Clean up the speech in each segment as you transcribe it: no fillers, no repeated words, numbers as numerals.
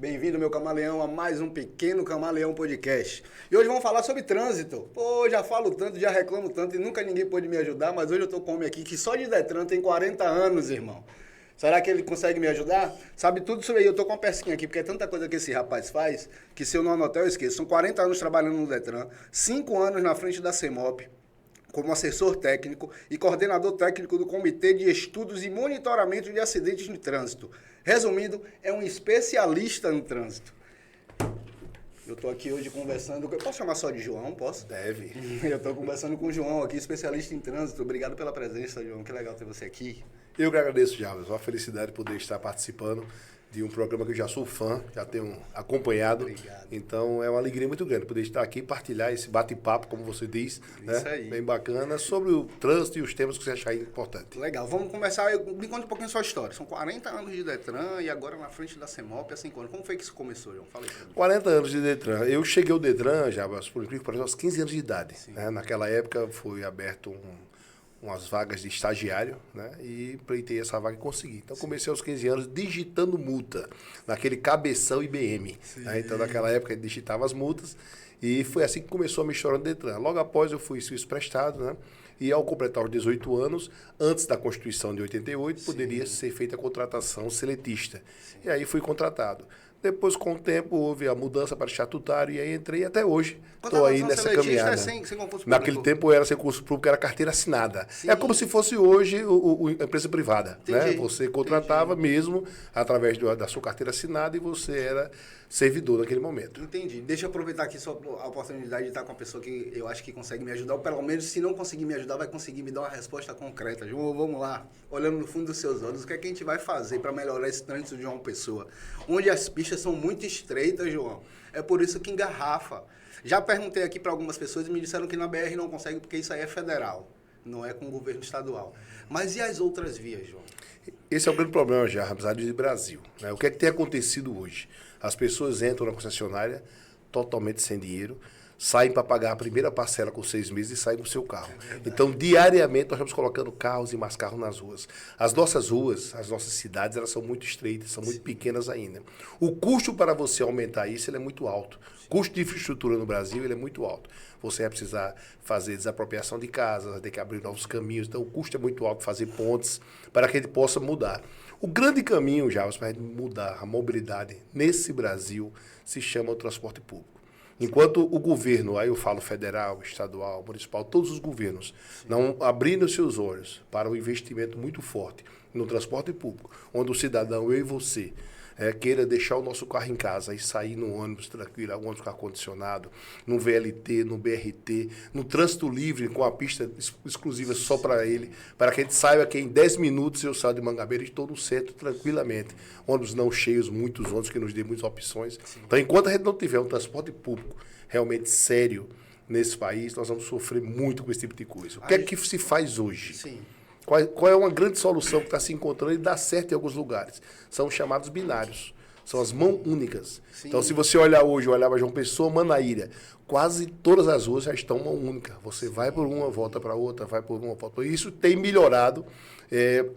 Bem-vindo, meu camaleão, a mais um Pequeno Camaleão Podcast. E hoje vamos falar sobre trânsito. Pô, já falo tanto, já reclamo tanto e nunca ninguém pôde me ajudar, mas hoje eu tô com um homem aqui que só de Detran tem 40 anos, irmão. Será que ele consegue me ajudar? Sabe tudo isso aí, eu tô com uma pecinha aqui, porque é tanta coisa que esse rapaz faz, que se eu não anotar eu esqueço. São 40 anos trabalhando no Detran, 5 anos na frente da CEMOP, como assessor técnico e coordenador técnico do Comitê de Estudos e Monitoramento de Acidentes de Trânsito. Resumindo, é um especialista no trânsito. Eu estou aqui hoje conversando... Eu posso chamar só de João? Posso? Deve. Eu estou conversando com o João aqui, especialista em trânsito. Obrigado pela presença, João. Que legal ter você aqui. Eu que agradeço, Jarvis. É uma felicidade poder estar participando de um programa que eu já sou fã, já tenho acompanhado. Obrigado. Então é uma alegria muito grande poder estar aqui e partilhar esse bate-papo, como você diz, Isso aí. Bem bacana, sobre o trânsito e os temas que você achar importante. Legal, vamos começar. Me conta um pouquinho a sua história. São 40 anos de Detran e agora na frente da CEMOP há 5 anos. Como foi que isso começou, João? Fala aí pra mim. 40 anos de Detran. Eu cheguei ao Detran, já, por incrível que pareça, aos 15 anos de idade. Né? Naquela época foi aberto umas vagas de estagiário, né? E pleitei essa vaga e consegui. Então comecei aos 15 anos digitando multa, naquele cabeção IBM. Né? Então naquela época eu digitava as multas e foi assim que começou a minha história no Detran. Logo após eu fui serviço prestado, né? E ao completar os 18 anos, antes da Constituição de 88, poderia ser feita a contratação seletista. E aí fui contratado. Depois, com o tempo, houve a mudança para estatutário e aí entrei até hoje. Estou aí nessa caminhada. Sem concurso público. Naquele tempo era sem concurso público, era carteira assinada. Sim. É como se fosse hoje a empresa privada. Né? Você contratava mesmo através da sua carteira assinada e você era servidor naquele momento. Entendi. Deixa eu aproveitar aqui só a oportunidade de estar com uma pessoa que eu acho que consegue me ajudar, ou pelo menos, se não conseguir me ajudar, vai conseguir me dar uma resposta concreta. João, vamos lá. Olhando no fundo dos seus olhos, o que é que a gente vai fazer para melhorar esse trânsito de uma pessoa? Onde as pistas são muito estreitas, João. É por isso que engarrafa. Já perguntei aqui para algumas pessoas e me disseram que na BR não consegue porque isso aí é federal, não é com o governo estadual. Mas e as outras vias, João? Esse é o grande problema já, apesar de Brasil. Né? O que é que tem acontecido hoje? As pessoas entram na concessionária totalmente sem dinheiro, saem para pagar a primeira parcela com 6 meses e saem com o seu carro. Então, diariamente, nós estamos colocando carros e mais carros nas ruas. As nossas ruas, as nossas cidades, elas são muito estreitas, são muito pequenas ainda. O custo para você aumentar isso ele é muito alto. O custo de infraestrutura no Brasil ele é muito alto. Você vai precisar fazer desapropriação de casas, vai ter que abrir novos caminhos. Então, o custo é muito alto fazer pontes para que a gente possa mudar. O grande caminho, já para mudar a mobilidade nesse Brasil se chama o transporte público. Enquanto o governo, aí eu falo federal, estadual, municipal, todos os governos não abrindo seus olhos para um investimento muito forte no transporte público, onde o cidadão, eu e você, queira deixar o nosso carro em casa e sair no ônibus tranquilo, um ônibus com ar-condicionado, no VLT, no BRT, no trânsito livre, com a pista exclusiva só para ele, para que a gente saiba que em 10 minutos eu saio de Mangabeira e estou no centro tranquilamente. Ônibus não cheios, muitos ônibus que nos dê muitas opções. Sim. Então, enquanto a gente não tiver um transporte público realmente sério nesse país, nós vamos sofrer muito com esse tipo de coisa. O que é que se faz hoje? Sim. Qual é uma grande solução que está se encontrando e dá certo em alguns lugares? São os chamados binários. São as mãos únicas. Sim. Então, se você olhar hoje, olhava João Pessoa, Manaíra, quase todas as ruas já estão mão única. Você vai por uma, volta para outra, vai por uma, volta para outra. Isso tem melhorado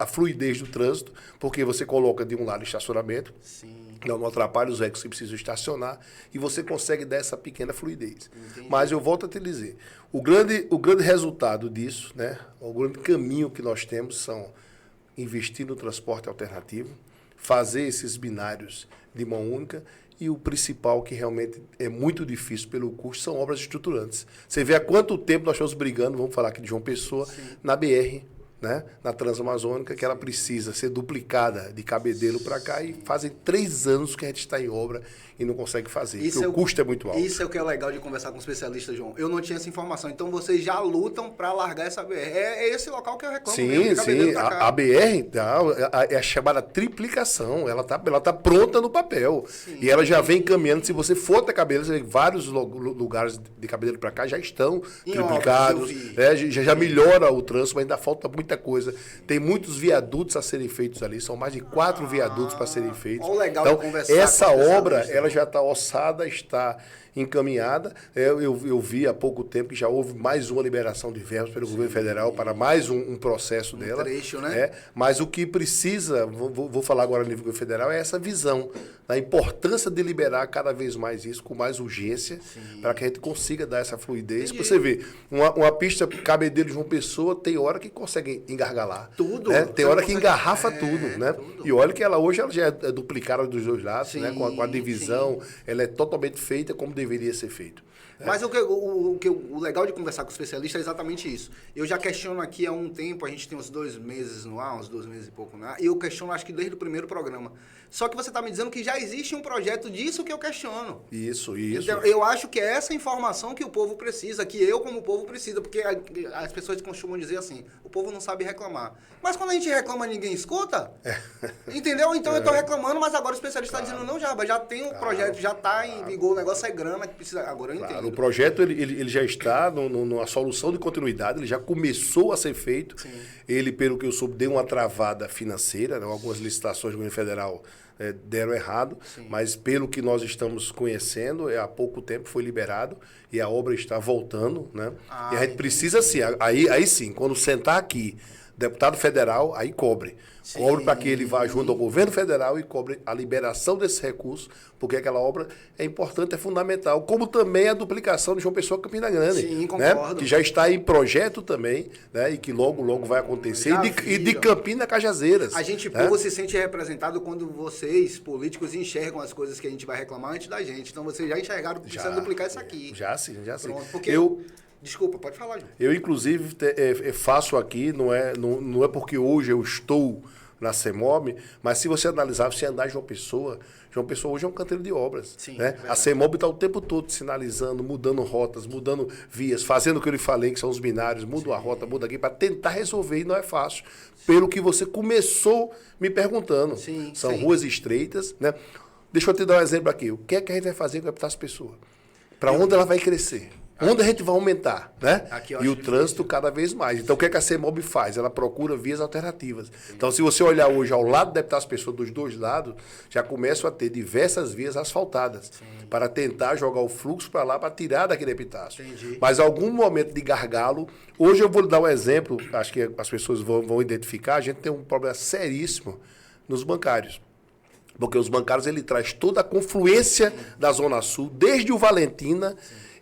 a fluidez do trânsito, porque você coloca de um lado estacionamento, não atrapalha os veículos que precisam estacionar, e você consegue dar essa pequena fluidez. Entendi. Mas eu volto a te dizer, o grande resultado disso, né, o grande caminho que nós temos são investir no transporte alternativo, fazer esses binários de mão única, e o principal, que realmente é muito difícil pelo custo, são obras estruturantes. Você vê há quanto tempo nós estamos brigando, vamos falar aqui de João Pessoa, na BR, né, na Transamazônica, que ela precisa ser duplicada de Cabedelo para cá, e fazem 3 anos que a gente está em obra e não consegue fazer, porque o custo é muito alto. Isso é o que é legal de conversar com especialistas, João. Eu não tinha essa informação, então vocês já lutam para largar essa BR. É esse local que eu reclamo mesmo, sim. A BR é a chamada triplicação, ela tá pronta no papel. Sim. E ela já vem caminhando. Se você for até Cabedelo, você vê que vários lugares de Cabedelo para cá já estão triplicados, já melhora o trânsito, mas ainda falta muita coisa. Tem muitos viadutos a serem feitos ali, são mais de 4 viadutos para serem feitos. Legal então, conversar essa obra ela já está orçada, está encaminhada. Eu vi há pouco tempo que já houve mais uma liberação de verbas pelo governo federal para mais um processo dela. Trecho, né? Mas o que precisa, vou falar agora no nível federal, é essa visão da importância de liberar cada vez mais isso, com mais urgência, para que a gente consiga dar essa fluidez. Para você ver, uma pista Cabedelo de João Pessoa tem hora que consegue engargalar. Tudo. Né? Tem hora que engarrafa tudo, né? Tudo. E olha que hoje ela já é duplicada dos dois lados, né? Com a divisão, ela é totalmente feita como deveria ser feito. Mas o legal de conversar com o especialista é exatamente isso. Eu já questiono aqui há um tempo, a gente tem uns 2 meses no ar, uns 2 meses e pouco no ar, e eu questiono acho que desde o primeiro programa. Só que você está me dizendo que já existe um projeto disso que eu questiono. Isso. Então, eu acho que é essa informação que o povo precisa, que eu como povo precisa, porque as pessoas costumam dizer assim, o povo não sabe reclamar. Mas quando a gente reclama, ninguém escuta. Entendeu? Então eu estou reclamando, mas agora o especialista está dizendo, não, já tem um projeto, já está em vigor, o negócio é grana que precisa. Agora eu entendo. O projeto ele já está numa solução de continuidade, ele já começou a ser feito. Sim. Ele, pelo que eu soube, deu uma travada financeira, né? Algumas licitações do governo federal deram errado, mas pelo que nós estamos conhecendo, há pouco tempo foi liberado e a obra está voltando, né? E a gente precisa sim, aí sim, quando sentar aqui, deputado federal, aí cobre. Cobre para que ele vá junto ao governo federal e cobre a liberação desse recurso, porque aquela obra é importante, é fundamental. Como também a duplicação de João Pessoa Campina Grande. Sim, concordo. Né? Que já está em projeto também, né? E que logo vai acontecer. E de Campina a Cajazeiras. A gente, povo, se sente representado quando vocês, políticos, enxergam as coisas que a gente vai reclamar antes da gente. Então vocês já enxergaram que precisa duplicar isso aqui. Já sim. Pronto, porque desculpa, pode falar, João. Eu, inclusive, faço aqui, não é porque hoje eu estou na CEMOB, mas se você analisar, você andar em João Pessoa hoje é um canteiro de obras. Sim, né? A CEMOB está o tempo todo sinalizando, mudando rotas, mudando vias, fazendo o que eu lhe falei, que são os binários, muda a rota, muda aqui, para tentar resolver, e não é fácil. Pelo que você começou me perguntando. São ruas estreitas, né? Deixa eu te dar um exemplo aqui. O que é que a gente vai fazer com as pessoas? Para onde ela vai crescer? Onde a gente vai aumentar, né? E o trânsito cada vez mais. Então, o que é que a CEMOB faz? Ela procura vias alternativas. Então, se você olhar hoje ao lado da Deputado Pessoa, dos dois lados, já começam a ter diversas vias asfaltadas para tentar jogar o fluxo para lá, para tirar daquele epitácio. Mas algum momento de gargalo, hoje eu vou lhe dar um exemplo, acho que as pessoas vão identificar, a gente tem um problema seríssimo nos bancários. Porque os bancários, ele traz toda a confluência da Zona Sul, desde o Valentina,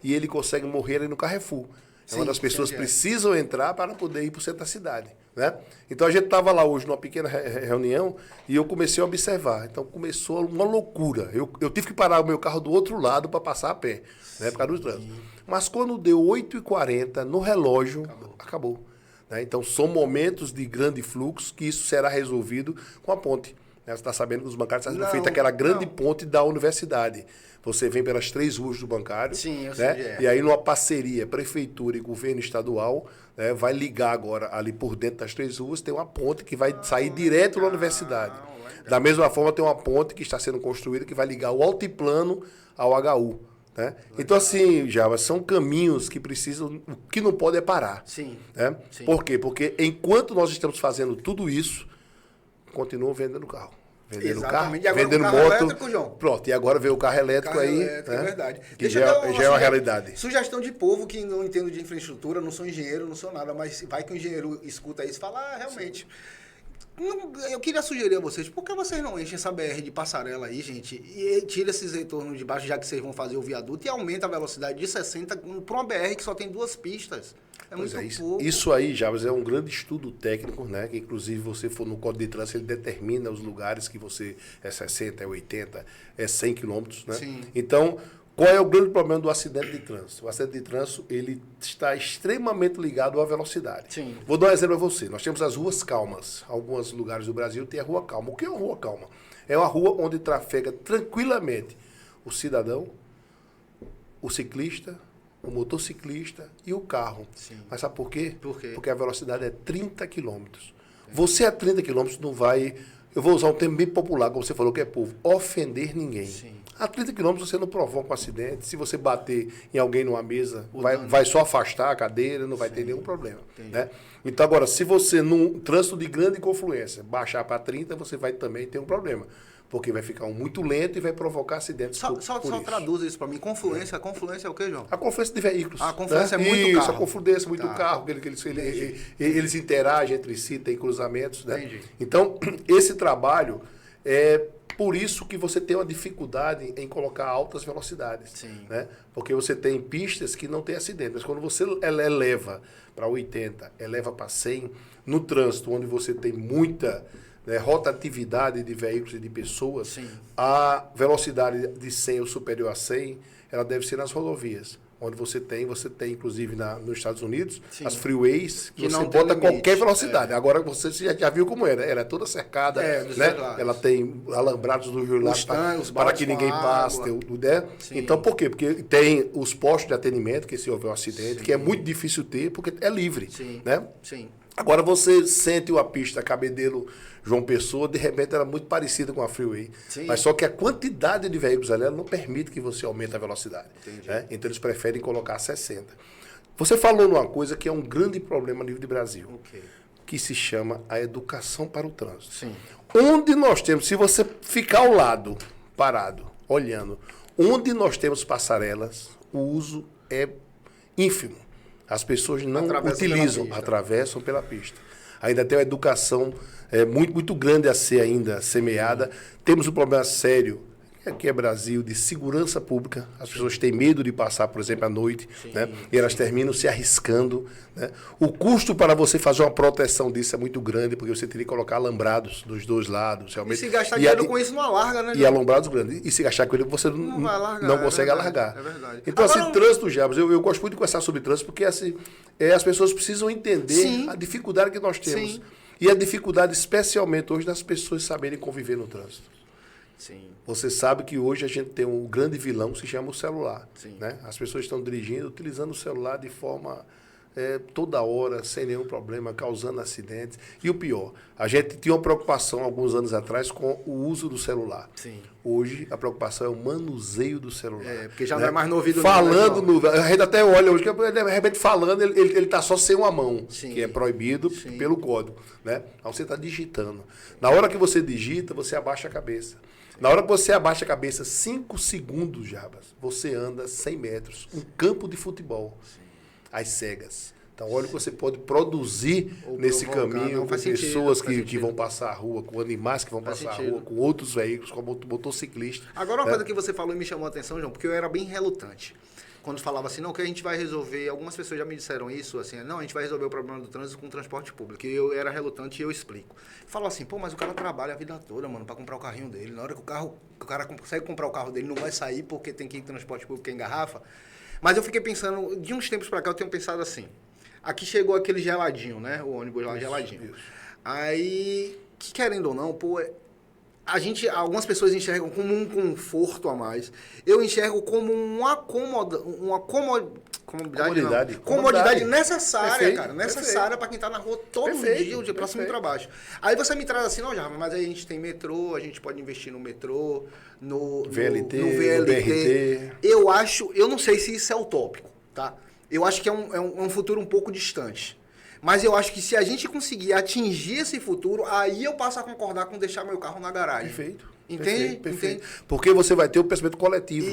e ele consegue morrer ali no Carrefour. É uma das pessoas que precisam entrar para poder ir para o centro da cidade. Né? Então, a gente estava lá hoje numa pequena reunião e eu comecei a observar. Então, começou uma loucura. Eu tive que parar o meu carro do outro lado para passar a pé, né, por causa do trânsito. Mas quando deu 8h40, no relógio, acabou. Né? Então, são momentos de grande fluxo que isso será resolvido com a ponte. Você está sabendo que os bancários estão sendo feita aquela grande ponte da universidade. Você vem pelas 3 ruas do bancário. Sim, eu sei. Né? E aí, numa parceria, prefeitura e governo estadual, né, vai ligar agora ali por dentro das 3 ruas, tem uma ponte que vai sair direto da universidade. Da mesma forma, tem uma ponte que está sendo construída que vai ligar o altiplano ao HU. Né? Então, assim, Java, são caminhos que precisam, o que não pode é parar. Né? Por quê? Porque enquanto nós estamos fazendo tudo isso, continuam vendendo carro. Vendendo carro, vendendo moto. Elétrico, João. Pronto, e agora veio o carro elétrico aí. Elétrico, né? É verdade. Que já é uma realidade. Sugestão de povo que não entendo de infraestrutura, não sou engenheiro, não sou nada, mas vai que o engenheiro escuta isso e fala, realmente. Eu queria sugerir a vocês, por que vocês não enchem essa BR de passarela aí, gente, e tira esses retornos de baixo, já que vocês vão fazer o viaduto, e aumenta a velocidade de 60 para uma BR que só tem 2 pistas. Isso aí, Jabas, é um grande estudo técnico, né? Que inclusive você for no Código de Trânsito, ele determina os lugares que você é 60, é 80, é 100 quilômetros, né? Sim. Então, qual é o grande problema do acidente de trânsito? O acidente de trânsito, ele está extremamente ligado à velocidade. Sim. Vou dar um exemplo a você. Nós temos as ruas calmas. Alguns lugares do Brasil tem a rua calma. O que é uma rua calma? É uma rua onde trafega tranquilamente o cidadão, o ciclista, o motociclista e o carro. Sim. Mas sabe por quê? Por quê? Porque a velocidade é 30 quilômetros. Você a 30 quilômetros não vai, eu vou usar um termo bem popular, como você falou que é povo, ofender ninguém. Sim. A 30 quilômetros você não provoca um acidente. Se você bater em alguém numa mesa, vai só afastar a cadeira, não vai ter nenhum problema. Né? Então, agora, se você, num trânsito de grande confluência, baixar para 30, você vai também ter um problema. porque vai ficar muito lento e vai provocar acidentes Só isso. traduz isso para mim. Confluência é o quê, João? A confluência de veículos. A confluência é muito isso, carro. A confluência é muito carro, eles interagem entre si, tem cruzamentos, né? Entendi. Então, esse trabalho é por isso que você tem uma dificuldade em colocar altas velocidades. Sim. Né? Porque você tem pistas que não tem acidente, mas quando você eleva para 80, eleva para 100, no trânsito onde você tem muita rotatividade de veículos e de pessoas, Sim. a velocidade de 100 ou superior a 100, ela deve ser nas rodovias. Onde você tem inclusive nos Estados Unidos, Sim. as freeways, que você não tem bota limite. qualquer velocidade. Agora você já viu como era. Ela é toda cercada, dos né? dois lados. Ela tem alambrados dos dois lados para que ninguém passe. Né? Então, por quê? Porque tem os postos de atendimento, que se houver um acidente, Sim. que é muito difícil ter, porque é livre. Sim. Né? Sim. Agora você sente uma pista Cabedelo João Pessoa, de repente ela é muito parecida com a freeway. Sim. Mas só que a quantidade de veículos ali ela não permite que você aumente a velocidade. Né? Então eles preferem colocar 60. Você falou numa coisa que é um grande problema a nível de Brasil, Okay. que se chama a educação para o trânsito. Sim. Onde nós temos, se você ficar ao lado, parado, olhando, onde nós temos passarelas, o uso é ínfimo. As pessoas não utilizam, atravessam pela pista. Ainda tem uma educação muito grande a ser ainda semeada. Temos um problema sério, aqui é Brasil, de segurança pública. As pessoas têm medo de passar, por exemplo, à noite, né? E elas terminam se arriscando. Né? O custo para você fazer uma proteção disso é muito grande, porque você teria que colocar alambrados dos dois lados. Realmente. E se gastar dinheiro com isso, não alarga, né? E alambrados grandes. E se gastar com ele, você não consegue alargar. É verdade. Então, agora, assim, trânsito, Jabas, eu gosto muito de conversar sobre trânsito, porque assim, as pessoas precisam entender a dificuldade que nós temos. Sim. E a dificuldade, especialmente hoje, das pessoas saberem conviver no trânsito. Sim. Você sabe que hoje a gente tem um grande vilão que se chama o celular. Sim. Né? As pessoas estão dirigindo, utilizando o celular de forma toda hora, sem nenhum problema, causando acidentes. E o pior, a gente tinha uma preocupação alguns anos atrás com o uso do celular. Sim. Hoje a preocupação é o manuseio do celular. Porque já não é mais no ouvido. Falando, a gente até olha hoje, que de repente falando, ele está só sem uma mão, Sim. que é proibido pelo código. Né? Aí você está digitando. Na hora que você digita, você abaixa a cabeça. Na hora que você abaixa a cabeça, 5 segundos, Jabas, você anda 100 metros. Um campo de futebol. Às cegas. Então, olha o que você pode produzir nesse caminho com pessoas que vão passar a rua, com animais que vão passar a rua, com outros veículos, com motociclistas. Agora, uma coisa que você falou e me chamou a atenção, João, porque eu era bem relutante. Quando falava assim, não, que a gente vai resolver, algumas pessoas já me disseram isso, assim, não, a gente vai resolver o problema do trânsito com o transporte público. E eu era relutante e eu explico. Falo assim, pô, mas o cara trabalha a vida toda, mano, pra comprar o carrinho dele. Na hora que o cara consegue comprar o carro dele, não vai sair porque tem que ir em transporte público, que é engarrafa. Mas eu fiquei pensando, de uns tempos pra cá, eu tenho pensado assim, aqui chegou aquele geladinho, né, o ônibus lá geladinho. Isso. Aí, que querendo ou não, pô, algumas pessoas enxergam como um conforto a mais. Eu enxergo como uma comodidade necessária, perfeito, cara. Necessária para quem tá na rua todo dia, pra cima e pra baixo. Aí você me traz assim, não, já, mas aí a gente tem metrô, a gente pode investir no metrô, no VLT. No BRT. Eu não sei se isso é utópico, tá? Eu acho que é um futuro um pouco distante. Mas eu acho que se a gente conseguir atingir esse futuro, aí eu passo a concordar com deixar meu carro na garagem. Perfeito. Entende? Perfeito. Porque você vai ter o pensamento coletivo.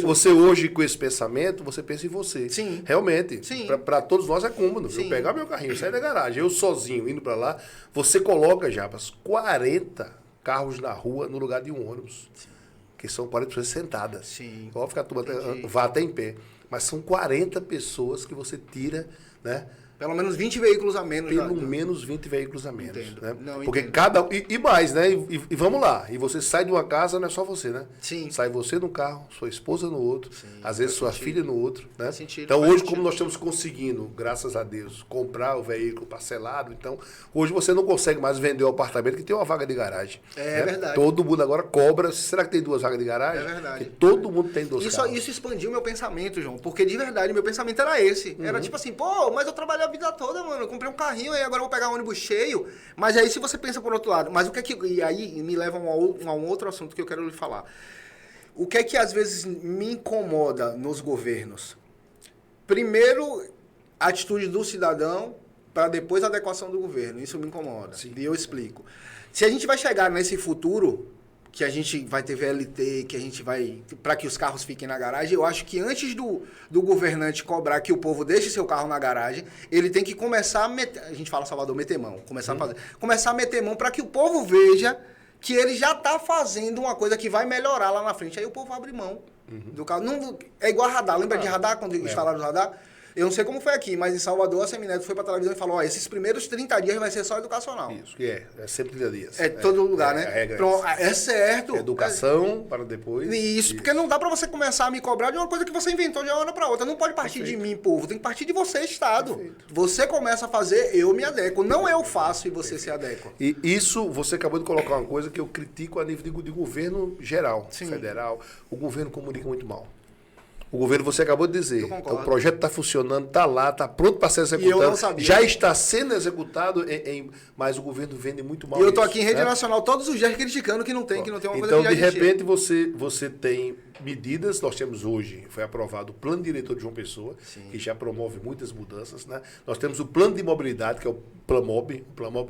Você hoje, com esse pensamento, você pensa em você. Sim. Realmente. Para todos nós é cômodo. Sim. Eu pegar meu carrinho, sair da garagem, eu sozinho, indo para lá, você coloca, Jabas, 40 carros na rua no lugar de um ônibus. Sim. Que são 40 pessoas sentadas. Sim. Óbvio que a turma vá até em pé. Mas são 40 pessoas que você tira, né? Pelo menos 20 veículos a menos. Pelo menos 20 veículos a menos. Entendo. Né? Não, porque entendo. cada... E mais, né? E vamos lá. E você sai de uma casa, não é só você, né? Sim. Sai você no carro, sua esposa no outro, sim, às vezes sua filha no outro, né? Então hoje, como nós estamos conseguindo, graças a Deus, comprar o veículo parcelado, então hoje você não consegue mais vender o apartamento que tem uma vaga de garagem. É verdade. Todo mundo agora cobra. Será que tem 2 vagas de garagem? É verdade. Porque todo mundo tem 2 carros. Isso expandiu meu pensamento, João. Porque de verdade, meu pensamento era esse. Era tipo assim, pô, mas eu trabalhei a vida toda, mano. Comprei um carrinho e agora eu vou pegar um ônibus cheio. Mas aí se você pensa por outro lado, mas o que é que... E aí me leva a um outro assunto que eu quero lhe falar. O que é que às vezes me incomoda nos governos? Primeiro, a atitude do cidadão para depois a adequação do governo. Isso me incomoda. Sim. E eu explico. Se a gente vai chegar nesse futuro que a gente vai ter VLT, que a gente vai... para que os carros fiquem na garagem, eu acho que antes do governante cobrar que o povo deixe seu carro na garagem, ele tem que começar a meter... A gente fala Salvador, meter mão. Começar a meter mão para que o povo veja que ele já está fazendo uma coisa que vai melhorar lá na frente. Aí o povo abre mão do carro. Não, é igual a radar. Lembra de radar, quando instalaram o radar? Eu não sei como foi aqui, mas em Salvador a Semineto foi pra televisão e falou, ó, esses primeiros 30 dias vai ser só educacional. Isso, que é sempre 30 dias. É todo lugar, né? A regra Pronto, é certo. Educação para depois. Isso, porque não dá pra você começar a me cobrar de uma coisa que você inventou de uma hora pra outra. Não pode partir de mim, povo. Tem que partir de você, Estado. Perfeito. Você começa a fazer, eu me adequo. Não eu faço e você se adequa. E isso, você acabou de colocar uma coisa que eu critico a nível de governo geral, Sim. federal. O governo comunica muito mal. O governo, você acabou de dizer, o projeto está funcionando, está lá, está pronto para ser executado. E eu não sabia. Já está sendo executado, mas o governo vende muito mal. E eu tô aqui em rede nacional todos os dias criticando que não tem uma coisa então, que já de repente, você tem medidas, nós temos hoje, foi aprovado o Plano Diretor de João Pessoa, que já promove muitas mudanças, né? Nós temos o Plano de Mobilidade, que é o Plamob,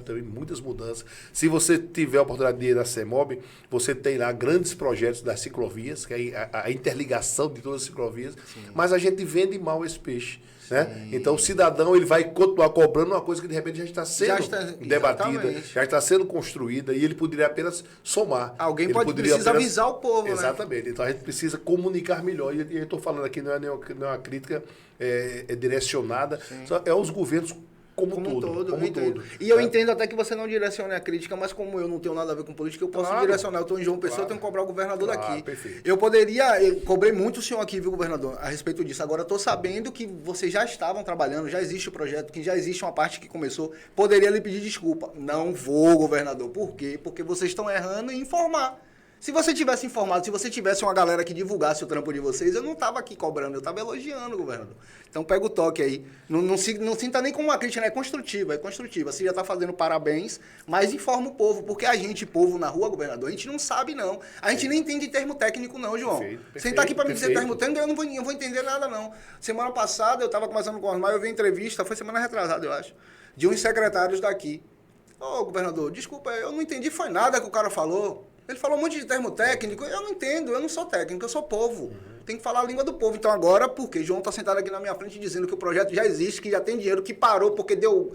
também muitas mudanças. Se você tiver a oportunidade de ir na CEMOB, você tem lá grandes projetos das ciclovias, que é a interligação de todas as ciclovias, mas a gente vende mal esse peixe. Né? Então o cidadão ele vai continuar cobrando uma coisa que de repente já está sendo debatida, já está sendo construída e ele poderia apenas somar. Alguém precisa avisar o povo, exatamente. Né? Então a gente precisa comunicar melhor. E eu estou falando aqui, não é uma crítica direcionada, é os governos como um todo. E eu entendo até que você não direcione a crítica, mas como eu não tenho nada a ver com política, eu posso direcionar. Eu estou em João Pessoa, eu tenho que cobrar o governador daqui. Perfeito. Eu cobrei muito o senhor aqui, viu, governador, a respeito disso. Agora, eu estou sabendo que vocês já estavam trabalhando, já existe o projeto, que já existe uma parte que começou. Poderia lhe pedir desculpa. Não vou, governador. Por quê? Porque vocês estão errando em informar. Se você tivesse informado, se você tivesse uma galera que divulgasse o trampo de vocês, eu não estava aqui cobrando, eu estava elogiando, governador. Então pega o toque aí. Não sinta nem como uma crítica, né? É construtiva, é construtiva. Você já está fazendo parabéns, mas informa o povo, porque a gente, povo na rua, governador, a gente não sabe, não. A gente nem entende termo técnico, não, João. Você está aqui para me dizer termo técnico, eu não vou entender nada, não. Semana passada, eu estava conversando com o Osmar, eu vi entrevista, foi semana retrasada, eu acho, de uns secretários daqui. Ô, governador, desculpa, eu não entendi, foi nada que o cara falou. Ele falou um monte de termo técnico, eu não entendo, eu não sou técnico, eu sou povo. Tem que falar a língua do povo. Então agora, porque João está sentado aqui na minha frente dizendo que o projeto já existe, que já tem dinheiro, que parou porque deu,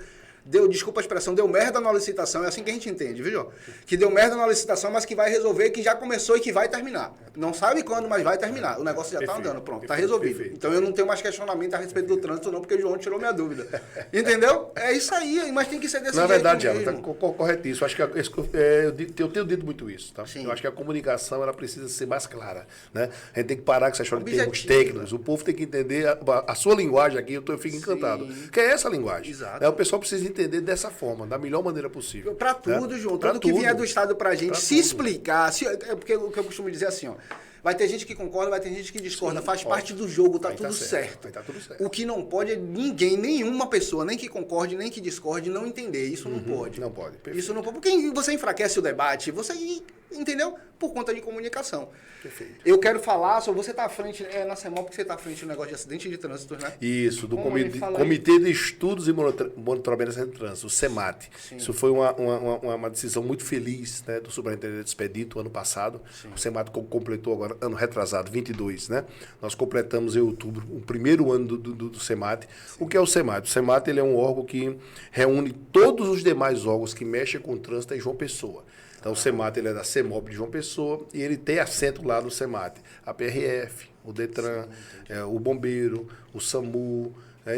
desculpa a expressão, deu merda na licitação, é assim que a gente entende, viu, João? Que deu merda na licitação, mas que vai resolver, que já começou e que vai terminar. Não sabe quando, mas vai terminar. O negócio já está andando, pronto, está resolvido. Então eu não tenho mais questionamento a respeito do trânsito não, porque o João tirou minha dúvida. Entendeu? É isso aí, mas tem que ser desse jeito. Na verdade, ela está corretíssimo. Acho que eu tenho dito muito isso, tá? Eu acho que a comunicação ela precisa ser mais clara, né? A gente tem que parar com essa história de termos técnicos. O povo tem que entender a sua linguagem aqui, eu fico encantado. Que é essa linguagem. Exato. O pessoal precisa entender dessa forma, da melhor maneira possível. Para tudo, né? João, tudo que vier do Estado pra gente, se explicar, é porque o que eu costumo dizer assim, ó, vai ter gente que concorda, vai ter gente que discorda, faz parte do jogo, tá tudo certo. Tá tudo certo. O que não pode é ninguém, nenhuma pessoa, nem que concorde, nem que discorde, não entender. Isso não pode. Não pode. Perfeito. Isso não pode, porque você enfraquece o debate, você, entendeu? Por conta de comunicação. Perfeito. Eu quero falar sobre, você tá à frente, na CEMOB, porque você tá à frente do negócio de acidente de trânsito, né? Isso, do Comitê de Estudos e Monitoramento de Trânsito, o CEMAT. Sim. Isso foi uma decisão muito feliz, né, do Superintendente Expedito, ano passado. Sim. O CEMAT completou agora, ano retrasado, 22, né? Nós completamos em outubro o primeiro ano do CEMAT. Sim. O que é o CEMAT? O CEMAT ele é um órgão que reúne todos os demais órgãos que mexem com o trânsito em João Pessoa. Então, o CEMAT ele é da CEMOB de João Pessoa e ele tem assento lá no CEMAT. A PRF, o DETRAN, o Bombeiro, o SAMU,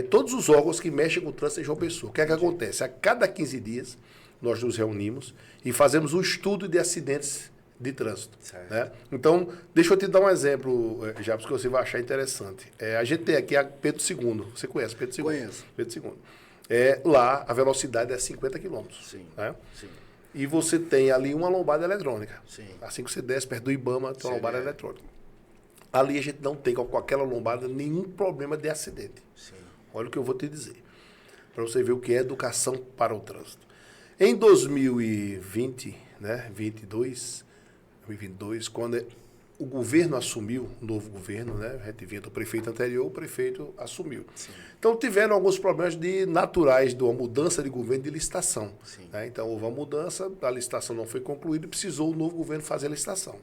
todos os órgãos que mexem com o trânsito em João Pessoa. O que é que acontece? A cada 15 dias, nós nos reunimos e fazemos um estudo de acidentes de trânsito. Né? Então, deixa eu te dar um exemplo, Jabs, que você vai achar interessante. A gente tem aqui a Pedro II. Você conhece Pedro II? Conheço. Pedro II. Lá, a velocidade é 50 km. Sim. Né? Sim. E você tem ali uma lombada eletrônica. Sim. Assim que você desce perto do Ibama, tem uma lombada eletrônica. Ali a gente não tem com aquela lombada nenhum problema de acidente. Sim. Olha o que eu vou te dizer. Para você ver o que é educação para o trânsito. Em 2020, né, 2022, quando o governo assumiu, o novo governo, né? A gente vinha do prefeito anterior, o prefeito assumiu. Sim. Então tiveram alguns problemas naturais de uma mudança de governo de licitação. Né? Então houve uma mudança, a licitação não foi concluída e precisou o novo governo fazer a licitação.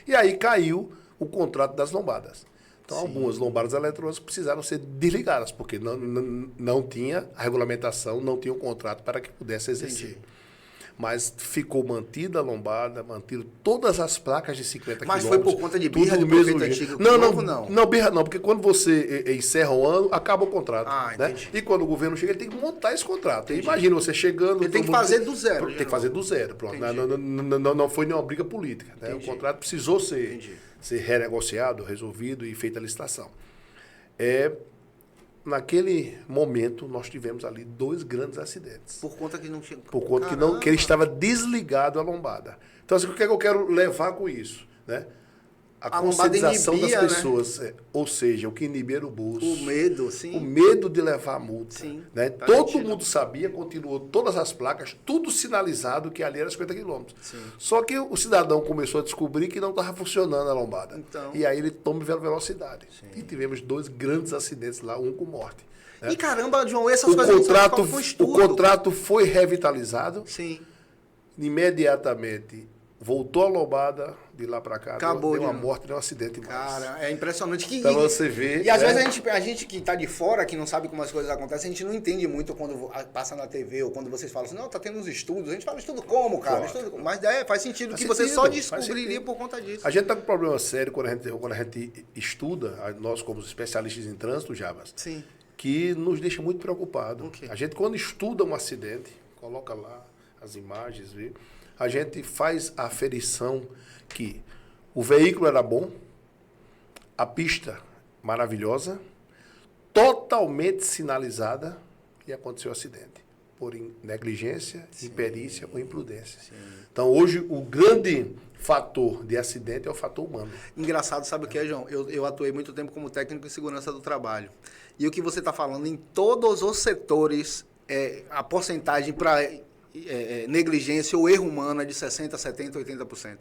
E aí caiu o contrato das lombadas. Então, algumas lombadas eletrônicas precisaram ser desligadas, porque não tinha a regulamentação, não tinha um contrato para que pudesse exercer. Entendi. Mas ficou mantida a lombada, mantido todas as placas de 50 quilômetros. Mas foi por conta de birra do prefeito antigo? Não, birra não, porque quando você encerra o ano, acaba o contrato. Né? E quando o governo chega, ele tem que montar esse contrato. Imagina você chegando... Ele tem que fazer do zero. Tem que fazer do zero, pronto. Não foi nenhuma briga política. Né? O contrato precisou ser renegociado, resolvido e feita a licitação. Naquele momento, nós tivemos ali 2 grandes acidentes. Por conta que não tinha... Por conta que ele estava desligado a lombada. Então, assim, o que é que eu quero levar com isso? Né? A conscientização inibia, das pessoas. Né? Ou seja, o que inibia era o bolso. O medo, sim. O medo de levar a multa. Sim. Né? Todo mundo sabia, continuou todas as placas, tudo sinalizado que ali era 50 quilômetros. Só que o cidadão começou a descobrir que não estava funcionando a lombada. Então... E aí ele toma velocidade. Sim. E tivemos 2 grandes acidentes lá, um com morte. Né? E caramba, João, essas coisas o contrato foi revitalizado. Sim. Imediatamente voltou a lombada de lá para cá. Acabou, deu uma morte, deu um acidente mais. Cara, é impressionante que... Pra você ver. E às vezes a gente que tá de fora, que não sabe como as coisas acontecem, a gente não entende muito quando passa na TV ou quando vocês falam assim, não, tá tendo uns estudos. A gente fala, estudo como, cara? Estudo... Mas faz sentido que você só descobriria por conta disso. A gente tá com um problema sério quando a gente estuda, nós como especialistas em trânsito, Jabas, sim, que nos deixa muito preocupado. Okay. A gente, quando estuda um acidente, coloca lá as imagens, vê, a gente faz a aferição que o veículo era bom, a pista maravilhosa, totalmente sinalizada e aconteceu o acidente. Por negligência, imperícia ou imprudência. Sim. Então, hoje, o grande fator de acidente é o fator humano. Engraçado, sabe o que é, João? Eu atuei muito tempo como técnico em segurança do trabalho. E o que você está falando, em todos os setores, a porcentagem para... negligência ou erro humano é de 60%, 70%, 80%.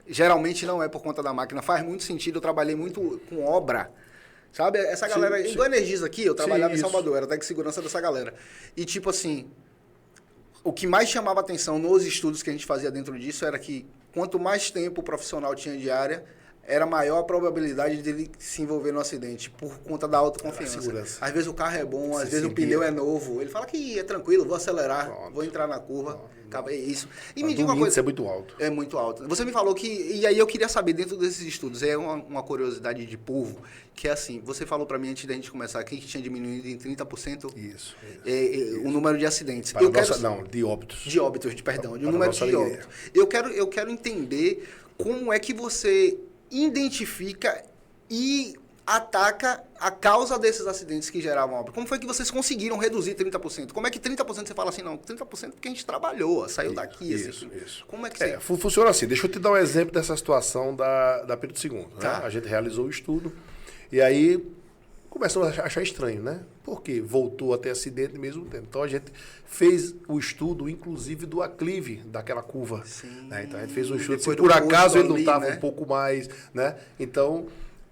Geralmente não é por conta da máquina. Faz muito sentido. Eu trabalhei muito com obra. Sabe? Essa galera... Sim. Do Energisa aqui, eu trabalhava em Salvador. Era até que segurança dessa galera. E tipo assim... O que mais chamava atenção nos estudos que a gente fazia dentro disso era que quanto mais tempo o profissional tinha de área, era maior a probabilidade dele se envolver no acidente, por conta da autoconfiança. Às vezes o carro é bom, às vezes o pneu é novo. Ele fala que é tranquilo, vou acelerar, vou entrar na curva, é isso. E me diga uma coisa... é muito alto. É muito alto. Você me falou que... E aí eu queria saber, dentro desses estudos, é uma curiosidade de povo, que é assim, você falou para mim antes da gente começar aqui que tinha diminuído em 30% isso. O número de acidentes. De óbitos. De óbitos, perdão. De número de óbitos. Eu quero entender como é que você... identifica e ataca a causa desses acidentes que geravam obra. Como foi que vocês conseguiram reduzir 30%? Como é que 30% você fala assim, não, 30% porque a gente trabalhou, saiu daqui. Isso. Como é que você... Funciona assim. Deixa eu te dar um exemplo dessa situação da Pedro II. Tá. Né? A gente realizou o estudo e aí começamos a achar estranho, né? Porque voltou a ter acidente ao mesmo tempo. Então a gente fez o estudo, inclusive, do aclive daquela curva. Né? Então a gente fez um estudo, se por acaso ele não estava um pouco mais, né? Então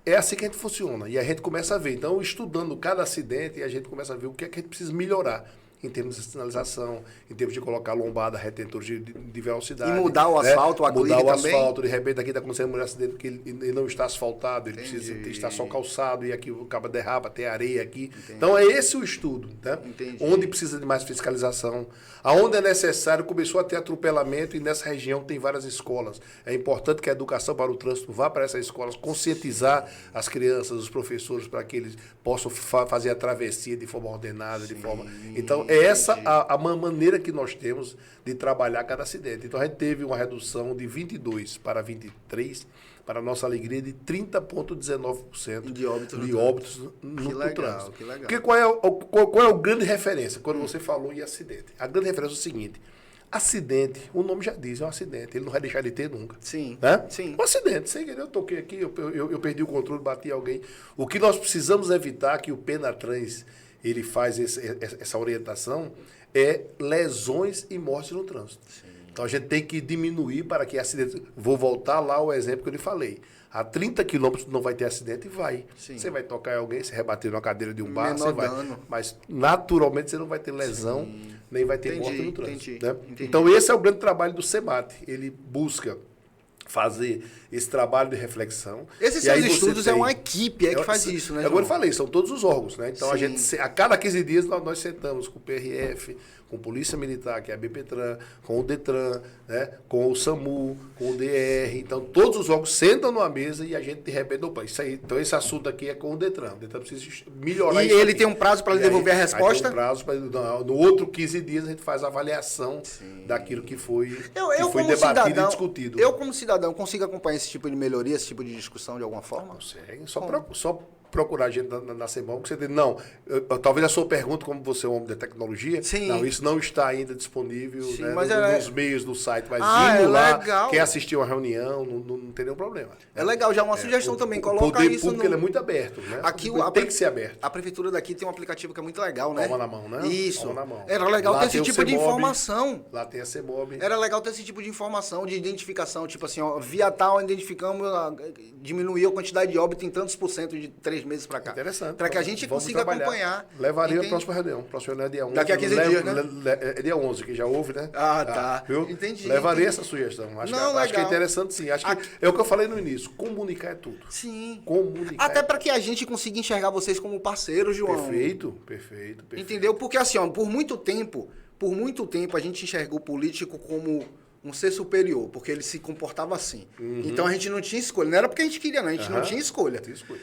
é assim que a gente funciona. E a gente começa a ver. Então, estudando cada acidente, a gente começa a ver o que é que a gente precisa melhorar. Em termos de sinalização, em termos de colocar lombada, retentores de velocidade. E mudar o asfalto, o aclive também. Mudar o também. asfalto, de repente aqui está acontecendo um acidente porque ele não está asfaltado, ele precisa estar só calçado e aqui o cabo derrapa, tem areia aqui. Entendi. Então é esse o estudo, né? Onde precisa de mais fiscalização, aonde é necessário, começou a ter atropelamento e nessa região tem várias escolas. É importante que a educação para o trânsito vá para essas escolas, conscientizar as crianças, os professores, para que eles possam fazer a travessia de forma ordenada, de forma... Então, é essa a maneira que nós temos de trabalhar cada acidente. Então, a gente teve uma redução de 22 para 23, para a nossa alegria, de 30,19% de óbitos no trânsito. Que legal. Porque qual é a grande referência quando você falou em acidente? A grande referência é o seguinte: acidente, o nome já diz, é um acidente, ele não vai deixar de ter nunca. Sim. Né? Sim. Um acidente, sem querer, eu toquei aqui, eu perdi o controle, bati em alguém. O que nós precisamos evitar, que o Penatrans ele faz essa orientação, é lesões e mortes no trânsito. Sim. Então a gente tem que diminuir para que acidentes... Vou voltar lá ao exemplo que eu lhe falei. A 30 quilômetros não vai ter acidente e vai. Sim. Você vai tocar em alguém, se rebater numa cadeira de um bar, Menor você vai. dano. Mas naturalmente você não vai ter lesão, Sim. nem vai ter Entendi, morte no trânsito. entendi, Né? entendi. Então esse é o grande trabalho do SEMAT. Ele busca fazer esse trabalho de reflexão. Esses E aí seus você estudos tem- é uma equipe que faz isso, né, Agora eu João? falei, são todos os órgãos, né? Então Sim. a cada 15 dias nós sentamos com o PRF, com a Polícia Militar, que é a BPTran, com o DETRAN, né? Com o SAMU, com o DR. Então todos os órgãos sentam numa mesa e a gente de repente, opa, isso aí, então esse assunto aqui é com o DETRAN. O DETRAN precisa melhorar E isso ele aqui. tem um prazo para E aí, devolver a aí resposta? tem um prazo para no outro 15 dias a gente faz a avaliação daquilo que foi, Eu que foi como debatido cidadão, e discutido. Eu, como cidadão, consigo acompanhar esse tipo de melhoria, esse tipo de discussão de alguma forma? Consegue. Só procurar a gente na SEMAN, que você diz, não, talvez a sua pergunta, como você é um homem da tecnologia, Sim. não, isso não está ainda disponível, Sim, né, mas nos meios do site, mas Ah, indo é lá, legal. quer assistir uma reunião, não tem nenhum problema. É legal, já uma sugestão também, O coloca poder isso público ele é muito aberto, né? Aqui Ele tem que ser aberto. A prefeitura daqui tem um aplicativo que é muito legal, né? Palma na mão, né? Isso. Palma na mão. Era legal Lá ter esse tem o tipo de CEMOB, informação. Lá tem a CEMOB. Era legal ter esse tipo de informação, de identificação, tipo assim, ó, via tal identificamos, diminuiu a quantidade de óbito em tantos por cento de 3 meses para cá. Interessante. Para que a gente Vamos consiga trabalhar. acompanhar. Levaria a Entende? próxima reunião. Próxima reunião é dia 11. Daqui a 15 dias, né? É dia 11, que já houve, né? Ah, tá. Viu? Entendi, Levaria entendi. essa sugestão. Acho, Não, acho que é legal. interessante, sim. Acho que é o que eu falei no início. Comunicar é tudo. Sim. Comunicar. Até para que a gente consiga enxergar vocês como parceiros, João. Perfeito. Entendeu? Porque assim, ó, por muito tempo a gente enxergou o político como um ser superior, porque ele se comportava assim. Então a gente não tinha escolha. Não era porque a gente queria, não. A gente não tinha escolha.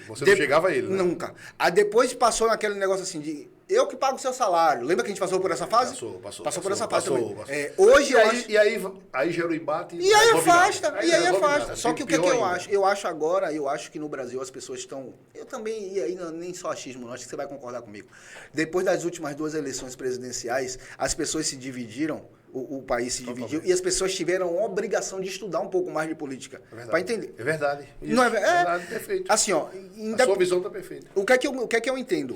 Você não chegava a ele, né? Nunca. Aí depois passou naquele negócio assim de eu que pago o seu salário. Lembra que a gente passou por essa fase? Passou por essa fase também. passou. É, hoje E aí gera o embate. e aí resolve afasta, nada. e aí resolve afasta. nada. Só que o que, Pior que eu ainda. acho? Eu acho agora, eu acho que no Brasil as pessoas estão... Eu também, e aí não, nem só achismo não, acho que você vai concordar comigo. Depois das últimas 2 eleições presidenciais, as pessoas se dividiram, o país se dividiu, e as pessoas tiveram a obrigação de estudar um pouco mais de política. Para entender. É verdade. Isso, Não é, verdade, perfeito. Assim, ó... A sua visão está perfeita. O que é que eu entendo?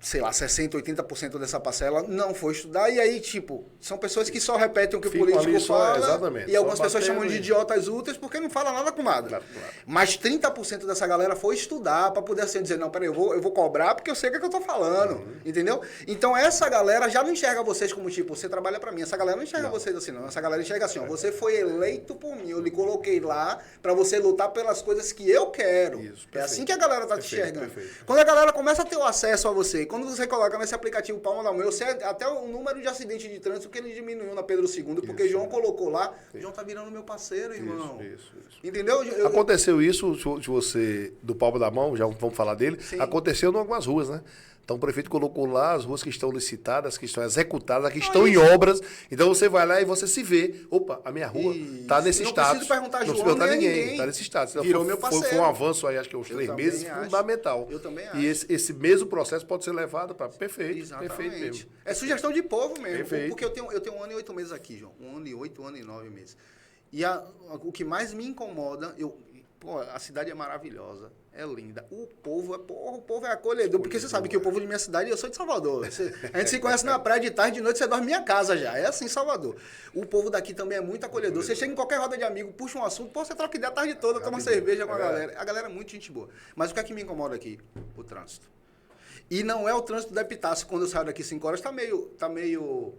Sei lá, 60%, 80% dessa parcela não foi estudar, e aí, tipo, são pessoas que só repetem o que Ficam o político ali só, fala, exatamente, e algumas só pessoas chamam de batendo idiotas úteis porque não fala nada com nada. Claro. Mas 30% dessa galera foi estudar para poder assim dizer, não, peraí, eu vou cobrar porque eu sei o que, é que eu tô falando, entendeu? Então essa galera já não enxerga vocês como, tipo, você trabalha para mim, essa galera não enxerga vocês assim, não. Essa galera enxerga assim, ó, você foi eleito por mim, eu lhe coloquei lá para você lutar pelas coisas que eu quero. Isso, é assim que a galera tá te enxergando. Perfeito. Quando a galera começa a ter o acesso a você, quando você coloca nesse aplicativo Palma da Mão, eu sei até o número de acidentes de trânsito que ele diminuiu na Pedro II, porque João colocou lá, João tá virando meu parceiro, irmão. Isso. Entendeu? Aconteceu isso, de você, do Palma da Mão, já vamos falar dele, Sim. Aconteceu em algumas ruas, né? Então o prefeito colocou lá as ruas que estão licitadas, que estão executadas, que estão em obras. Então você vai lá e você se vê. Opa, a minha rua está nesse Não status. preciso perguntar a Não João, precisa perguntar nem a ninguém. ninguém. Está nesse status. Então, Virou meu parceiro. Foi um avanço aí, acho que uns 3 também meses, acho. fundamental. Eu também E acho. esse mesmo processo pode ser levado para perfeito. Exatamente. Perfeito mesmo. É sugestão de povo mesmo. Perfeito. Porque eu tenho 1 ano e 8 meses aqui, João. 1 ano e 8, 1 ano e 9 meses. E o que mais me incomoda, a cidade é maravilhosa, é linda. O povo é acolhedor, porque você sabe que o povo de minha cidade, eu sou de Salvador. A gente se conhece na praia de tarde, de noite você dorme em minha casa já. É assim, Salvador. O povo daqui também é muito acolhedor. Você chega em qualquer roda de amigo, puxa um assunto, você troca ideia a tarde toda, toma cerveja com a galera. A galera é muito gente boa. Mas o que é que me incomoda aqui? O trânsito. E não é o trânsito da Epitácio. Quando eu saio daqui 5 horas, tá meio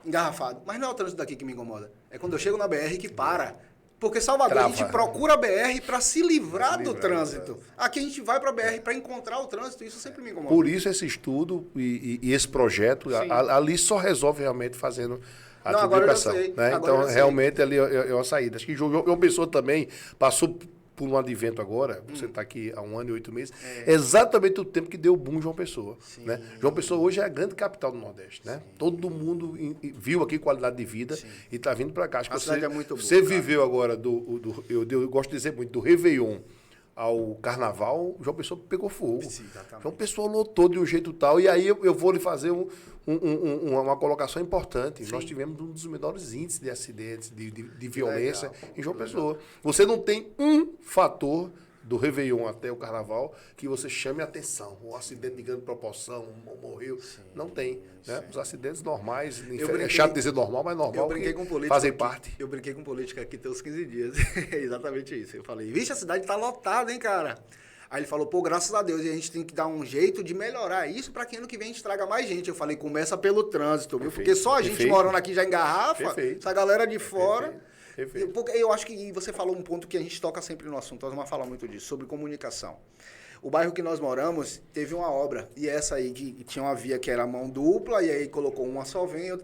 engarrafado. Mas não é o trânsito daqui que me incomoda. É quando eu chego na BR que para. Porque Salvador a gente procura a BR para se livrar do trânsito. Aqui a gente vai para a BR para encontrar o trânsito. Isso sempre me incomoda. Por isso esse estudo e esse projeto, ali só resolve realmente fazendo a triplicação. Né? Então, realmente, ali é uma saída. Acho que João Pessoa também passou por um advento agora, você está aqui há 1 ano e 8 meses, é exatamente o tempo que deu o boom João Pessoa. Né? João Pessoa hoje é a grande capital do Nordeste. Né? Todo mundo viu aqui qualidade de vida e está vindo para cá. Acho que cidade é muito boa, você viveu agora, eu gosto de dizer muito, do Réveillon ao Carnaval, João Pessoa pegou fogo. Sim, João Pessoa lotou de um jeito tal. E aí eu vou lhe fazer uma colocação importante. Sim. Nós tivemos um dos menores índices de acidentes, de violência em João Pessoa. Você não tem um fator do Réveillon até o Carnaval, que você chame a atenção. Um acidente de grande proporção, morreu. Não tem. Né? Os acidentes normais, é chato dizer normal, mas normal, fazem parte. Eu brinquei com política aqui tem uns 15 dias. É exatamente isso. Eu falei, vixe, a cidade tá lotada, hein, cara? Aí ele falou, pô, graças a Deus, e a gente tem que dar um jeito de melhorar isso para que ano que vem a gente traga mais gente. Eu falei, começa pelo trânsito, viu? Porque só a gente morando aqui já engarrafa, essa galera de fora... Porque eu acho que você falou um ponto que a gente toca sempre no assunto, nós vamos falar muito disso, sobre comunicação. O bairro que nós moramos teve uma obra, e essa aí que tinha uma via que era mão dupla, e aí colocou uma só vem.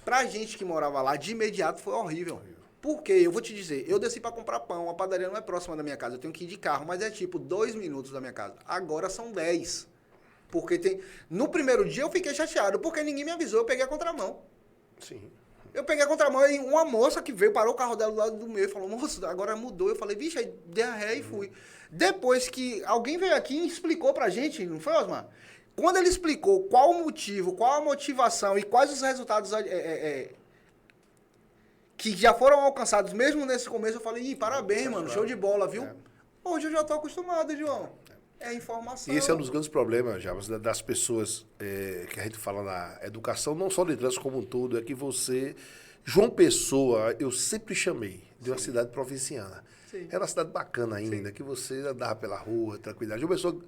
Pra gente que morava lá, de imediato foi horrível. Por quê? Eu vou te dizer, eu desci para comprar pão, a padaria não é próxima da minha casa, eu tenho que ir de carro, mas é tipo 2 minutos da minha casa. Agora são 10. Porque tem... No primeiro dia eu fiquei chateado, porque ninguém me avisou, eu peguei a contramão. Sim. Eu peguei a contramão e uma moça que veio, parou o carro dela do lado do meu e falou, moço, agora mudou. Eu falei, vixe, aí dei a ré e fui. Depois que alguém veio aqui e explicou pra gente, não foi, Osmar? Quando ele explicou qual o motivo, qual a motivação e quais os resultados que já foram alcançados mesmo nesse começo, eu falei, parabéns, mano, show de bola, viu? Hoje eu já tô acostumado, João. É informação. E esse é um dos grandes problemas, Jarbas, das pessoas que a gente fala na educação, não só de trânsito como um todo, é que você... João Pessoa, eu sempre chamei de uma cidade provinciana. Sim. Era uma cidade bacana ainda, sim, que você andava pela rua, tranquilidade. João Pessoa,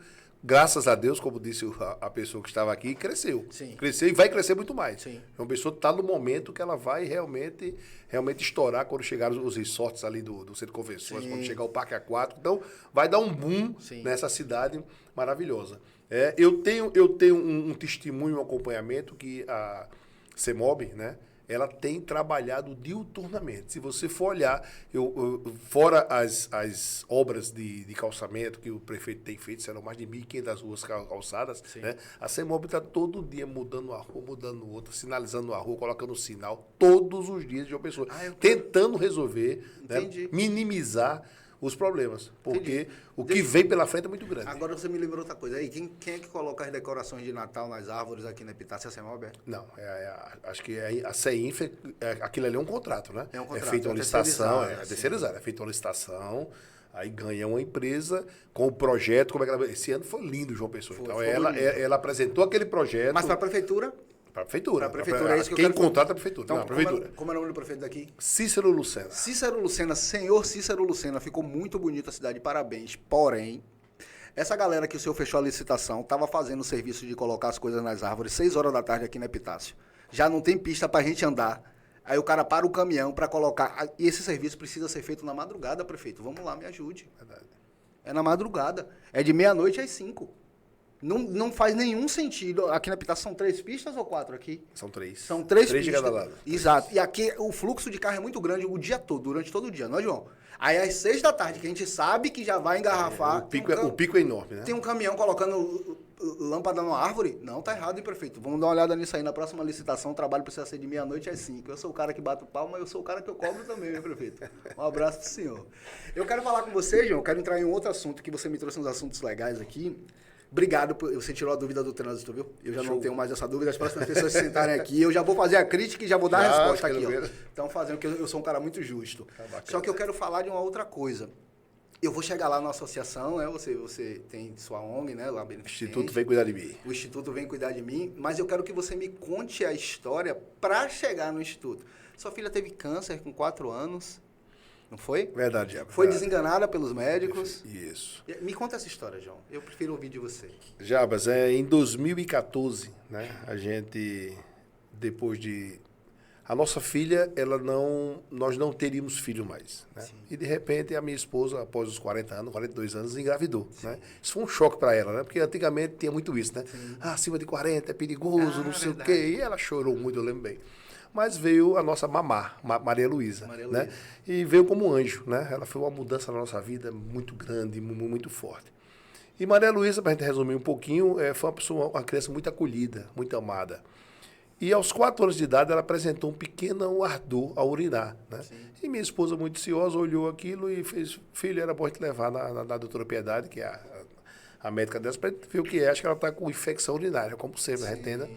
graças a Deus, como disse a pessoa que estava aqui, cresceu. Sim. Cresceu e vai crescer muito mais. Sim. João Pessoa está no momento que ela vai realmente estourar quando chegar os resorts ali do centro de convenções, quando chegar o parque aquático. Então, vai dar um boom, sim, nessa cidade maravilhosa. Eu tenho um testemunho, um acompanhamento que a CEMOB, né, ela tem trabalhado diuturnamente. Se você for olhar, fora as obras de calçamento que o prefeito tem feito, serão mais de 1.500 ruas calçadas, né? A CEMOB está todo dia mudando a rua, mudando outra, sinalizando a rua, colocando sinal, todos os dias de uma pessoa, tentando resolver, né, minimizar os problemas, porque o que vem pela frente é muito grande. Agora você me lembrou outra coisa. Aí, quem é que coloca as decorações de Natal nas árvores aqui na Epitácio? A CEMOB? Não, acho que a CEINF, aquilo ali é um contrato, né? É um contrato. É feita uma licitação, é terceirizada, é feita uma licitação, aí ganha uma empresa com o projeto, como é que ela... Esse ano foi lindo, João Pessoa. Então, ela apresentou aquele projeto... Mas para a prefeitura? Para a prefeitura. Para a prefeitura, é isso que quem eu quero... contrata é a prefeitura. Então, não, a prefeitura. Como é o nome do prefeito daqui? Cícero Lucena. Cícero Lucena, senhor Cícero Lucena, ficou muito bonita a cidade, parabéns. Porém, essa galera que o senhor fechou a licitação estava fazendo o serviço de colocar as coisas nas árvores 6 horas da tarde aqui na Epitácio. Já não tem pista para a gente andar. Aí o cara para o caminhão para colocar. E esse serviço precisa ser feito na madrugada, prefeito. Vamos lá, me ajude. Verdade. É na madrugada. É de meia-noite às 5. Não faz nenhum sentido. Aqui na Epitácio são 3 pistas ou 4 aqui? São 3. São 3 pistas. 3 de cada lado. Exato. E aqui o fluxo de carro é muito grande o dia todo, durante todo o dia, não é, João? Aí às 6 da tarde, que a gente sabe que já vai engarrafar... O pico é enorme, né? Tem um caminhão colocando lâmpada numa árvore? Não, tá errado, hein, prefeito? Vamos dar uma olhada nisso aí. Na próxima licitação, o trabalho precisa ser de meia-noite às 5. Eu sou o cara que bate o palma, eu sou o cara que eu cobro também, meu prefeito. Um abraço pro senhor. Eu quero falar com você, João, eu quero entrar em um outro assunto, que você me trouxe uns assuntos legais aqui. Obrigado, você tirou a dúvida do trânsito, viu? Eu já não tenho mais essa dúvida. As próximas pessoas se sentarem aqui, eu já vou fazer a crítica e já vou dar a resposta aqui, ó. Estão fazendo, porque eu sou um cara muito justo. Só que eu quero falar de uma outra coisa. Eu vou chegar lá na associação, né? Você tem sua ONG, né? Lá, o Instituto Vem Cuidar de Mim. O Instituto Vem Cuidar de Mim, mas eu quero que você me conte a história para chegar no Instituto. Sua filha teve câncer com 4 anos. Não foi? Verdade, Jarbas. Foi desenganada pelos médicos. Isso. Me conta essa história, João. Eu prefiro ouvir de você. Jarbas, em 2014, né? A gente, depois de... A nossa filha, nós não teríamos filho mais, né? E, de repente, a minha esposa, após os 40 anos, 42 anos, engravidou, né? Isso foi um choque para ela, né? Porque antigamente tinha muito isso, né? Acima de 40 é perigoso, não sei o quê. E ela chorou muito, eu lembro bem. Mas veio a nossa mamá, Maria Luísa, né? E veio como um anjo, né? Ela foi uma mudança na nossa vida muito grande, muito forte. E Maria Luísa, para a gente resumir um pouquinho, foi uma criança muito acolhida, muito amada. E aos 4 anos de idade, ela apresentou um pequeno ardor ao urinar, né? E minha esposa, muito ciosa, olhou aquilo e fez, filho, era bom te levar na doutora Piedade, que é a médica dela, para ver o que é. Acho que ela está com infecção urinária, como sempre, retenda.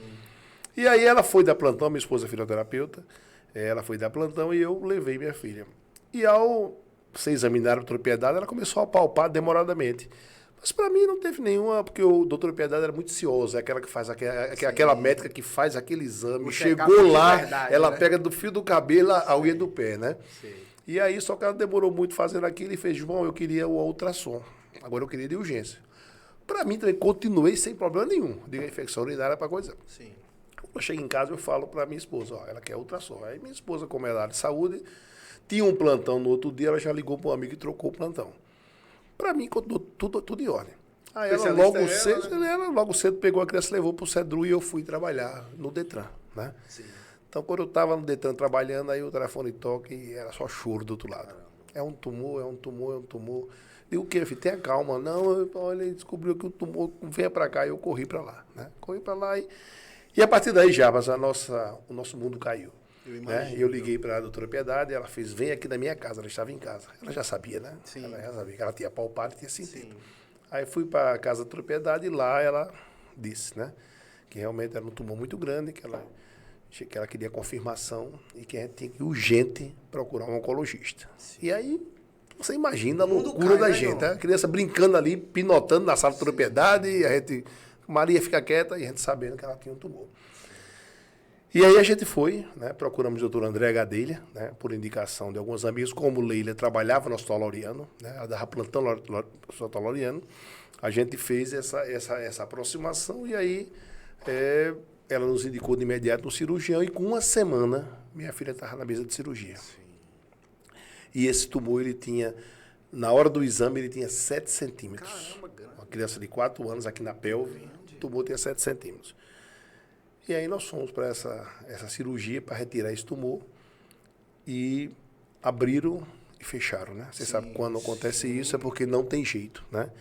E aí ela foi dar plantão, minha esposa é fisioterapeuta, ela foi dar plantão e eu levei minha filha. E ao ser examinada a doutora Piedade, ela começou a palpar demoradamente. Mas para mim não teve nenhuma, porque o doutor Piedade era muito cioso, é aquela que faz aquela médica que faz aquele exame. Chegou lá, verdade, ela né? Pega do fio do cabelo a unha do pé, né? Sim. E aí, só que ela demorou muito fazendo aquilo e fez, João, eu queria o ultrassom. Agora eu queria de urgência. Para mim também, continuei sem problema nenhum. Digo, a infecção urinária para coisa. Sim. Quando eu chego em casa, eu falo para minha esposa, ó, ela quer ultrassom. Aí minha esposa, como ela é de saúde, tinha um plantão no outro dia, ela já ligou para um amigo e trocou o plantão. Para mim, tudo em ordem. Aí ela logo cedo pegou a criança, levou para o Cedru e eu fui trabalhar no Detran, né? Sim. Então, quando eu estava no Detran trabalhando, aí o telefone toca e era só choro do outro lado. É um tumor, é um tumor, é um tumor. Digo, o quê, filho? Tenha calma. Não, olha, ele descobriu que o tumor venha para cá e eu corri para lá, né? Corri para lá e a partir daí, Jarbas, o nosso mundo caiu. Eu liguei para a doutora Piedade, ela fez, vem aqui na minha casa, ela estava em casa. Ela já sabia, né? Sim. Ela já sabia que ela tinha palpado e tinha sentido. Sim. Aí fui para a casa da doutora Piedade e lá ela disse, né? Que realmente era um tumor muito grande, que ela queria confirmação e que a gente tinha que urgente procurar um oncologista. Sim. E aí, você imagina a loucura da gente, né? A criança brincando ali, pinotando na sala da doutora Piedade, e a gente, Maria fica quieta e a gente sabendo que ela tinha um tumor. E aí a gente foi, né, procuramos o doutor André Gadelha, né, por indicação de alguns amigos, como Leila trabalhava no Hospital Laureano, né, ela dava plantão no Hospital Laureano, a gente fez essa aproximação e aí ela nos indicou de imediato um cirurgião e com uma semana minha filha estava na mesa de cirurgia. Sim. E esse tumor, ele tinha, na hora do exame, ele tinha 7 centímetros. Caramba, grande. Uma criança de 4 anos aqui na pelve, o tumor tinha 7 centímetros. E aí nós fomos para essa cirurgia para retirar esse tumor e abriram e fecharam, né? Você sabe quando acontece isso é porque não tem jeito, né?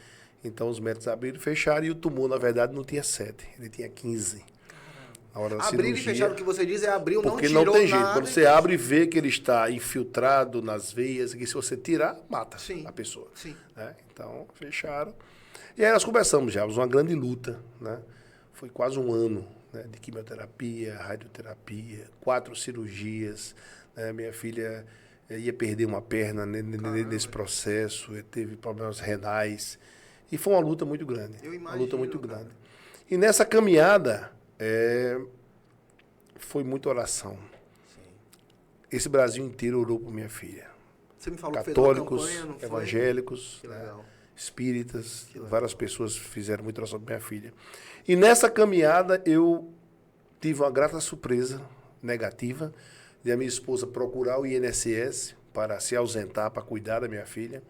Então os médicos abriram e fecharam e o tumor, na verdade, não tinha 7, ele tinha 15. Na hora da cirurgia. Abrir e fechar, o que você diz é abrir ou não tirou nada. Porque não tem jeito. Quando você abre e vê que ele está infiltrado nas veias, que se você tirar, mata a pessoa. Sim. Né? Então, fecharam. E aí nós começamos já, uma grande luta, né? Foi quase um ano, né, de quimioterapia, radioterapia, 4 cirurgias. Né? Minha filha ia perder uma perna nesse processo, teve problemas renais. E foi uma luta muito grande. Eu imagino, uma luta muito grande. E nessa caminhada, foi muita oração. Sim. Esse Brasil inteiro orou por minha filha. Você me falou católicos, que fez uma campanha, evangélicos, né, espíritas, várias pessoas fizeram muita oração por minha filha. E nessa caminhada eu tive uma grata surpresa negativa de a minha esposa procurar o INSS para se ausentar, para cuidar da minha filha,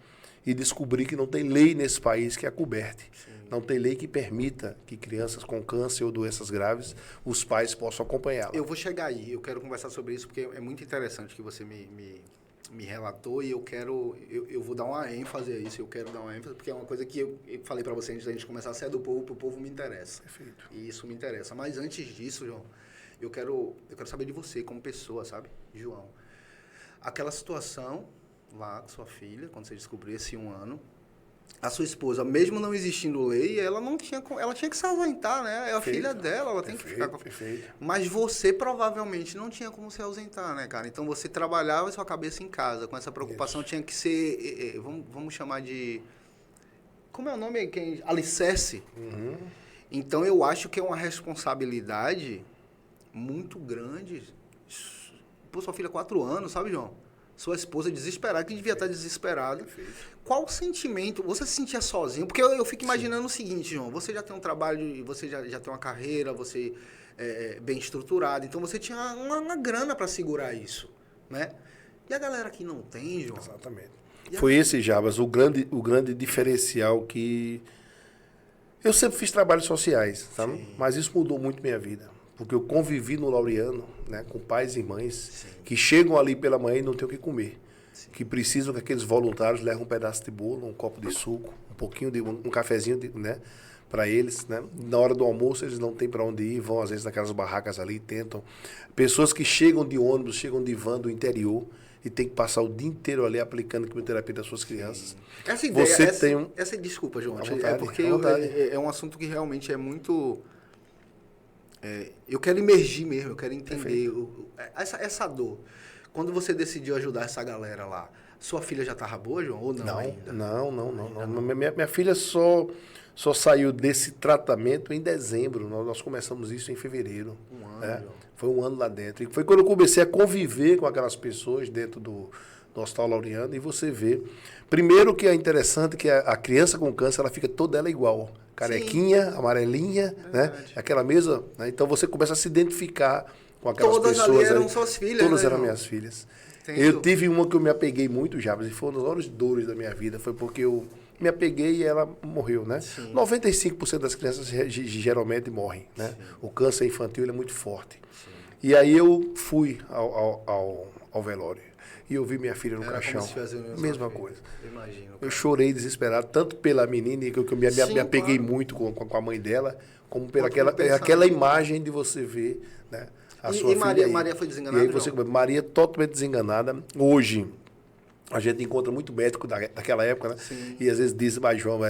e descobrir que não tem lei nesse país que a coberte. Sim. Não tem lei que permita que crianças com câncer ou doenças graves, os pais possam acompanhá-la. Eu vou chegar aí, eu quero conversar sobre isso, porque é muito interessante que você me relatou e eu vou dar uma ênfase a isso, eu quero dar uma ênfase, porque é uma coisa que eu falei para você antes da gente começar, se é do povo, pro povo me interessa. Perfeito. E isso me interessa. Mas antes disso, João, eu quero saber de você como pessoa, sabe, João? Aquela situação lá com sua filha, quando você descobriu esse 1 ano, a sua esposa, mesmo não existindo lei, ela tinha que se ausentar, né? É a filha dela, ela tem que ficar com a filha. Mas você provavelmente não tinha como se ausentar, né, cara? Então você trabalhava sua cabeça em casa, com essa preocupação. Isso. Tinha que ser, vamos chamar de, como é o nome? Alicerce. Uhum. Então eu acho que é uma responsabilidade muito grande. Pô, sua filha 4 anos, sabe, João? Sua esposa desesperada, que devia estar desesperada. Qual o sentimento? Você se sentia sozinho? Porque eu fico imaginando o seguinte, João. Você já tem um trabalho, você já tem uma carreira, você é bem estruturado. Então, você tinha uma grana para segurar isso, né? E a galera que não tem, João? Exatamente. Foi esse, Jarbas, o grande diferencial que... Eu sempre fiz trabalhos sociais, sabe? Sim. Mas isso mudou muito minha vida. Porque eu convivi no Laureano, né, com pais e mães, sim, que chegam ali pela manhã e não têm o que comer. Sim. Que precisam que aqueles voluntários levem um pedaço de bolo, um copo de suco, um pouquinho de um cafezinho, né, para eles. Né? Na hora do almoço eles não têm para onde ir, vão às vezes naquelas barracas ali, tentam. Pessoas que chegam de ônibus, chegam de van do interior e tem que passar o dia inteiro ali aplicando quimioterapia das suas crianças. Essa ideia, desculpa, João, vontade, porque é um assunto que realmente é muito... eu quero imergir mesmo, eu quero entender essa dor. Quando você decidiu ajudar essa galera lá, Sua filha já estava boa, João, ou não ainda? Não. Minha filha só saiu desse tratamento em dezembro. Nós começamos isso em fevereiro. Um ano, né? João. Foi um ano lá dentro. E foi quando eu comecei a conviver com aquelas pessoas dentro do Hospital Laureano, e você vê. Primeiro que é interessante que a criança com câncer, ela fica toda ela igual. Carequinha, amarelinha, né? Aquela mesma. Né? Então você começa a se identificar com aquelas Todas pessoas. Todas ali eram suas filhas, Todas né, eram João? minhas filhas. Entendo. Eu tive uma que eu me apeguei muito, Jabas, e foi uma das maiores dores da minha vida. Foi porque eu me apeguei e ela morreu, né? Sim. 95% das crianças geralmente morrem, né? Sim. O câncer infantil ele é muito forte. Sim. E aí eu fui ao velório. E eu vi minha filha no caixão. Como se fizesse Mesma coisa. Imagino. Eu chorei desesperado, tanto pela menina, que eu me apeguei muito com a mãe dela, como pela aquela imagem de você ver, né? A sua filha. Maria foi desenganada? E aí você, Maria totalmente desenganada. Hoje, a gente encontra muito médico daquela época, né? Sim. E às vezes diz, mas João,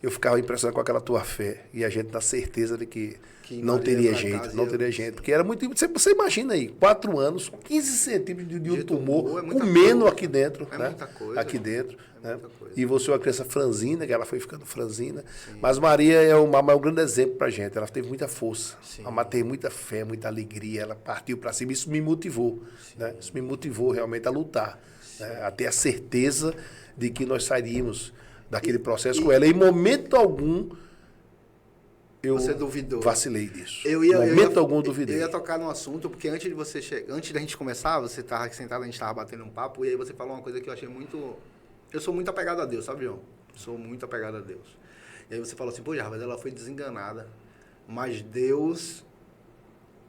eu ficava impressionado com aquela tua fé. E a gente na certeza de que não teria jeito, não teria jeito. Porque era muito... Você imagina aí, 4 anos, 15 centímetros de um tumor, comendo aqui dentro. É né? muita coisa. Aqui dentro. Né? Coisa. E você é uma criança franzina, que ela foi ficando franzina. Sim. Mas Maria é um grande exemplo pra gente. Ela teve muita força. Sim. Ela teve muita fé, muita alegria. Ela partiu para cima. Isso me motivou. Né? Isso me motivou realmente a lutar. Né? A ter a certeza de que nós sairíamos daquele processo com ela. Em momento algum, eu você duvidou. Vacilei disso. Momento algum duvidei. Eu ia tocar num assunto, porque antes da gente começar, você estava aqui sentado, a gente estava batendo um papo, e aí você falou uma coisa que eu achei muito... Eu sou muito apegado a Deus, sabe, João? Sou muito apegado a Deus. E aí você falou assim, pô, Jarbas, ela foi desenganada, mas Deus...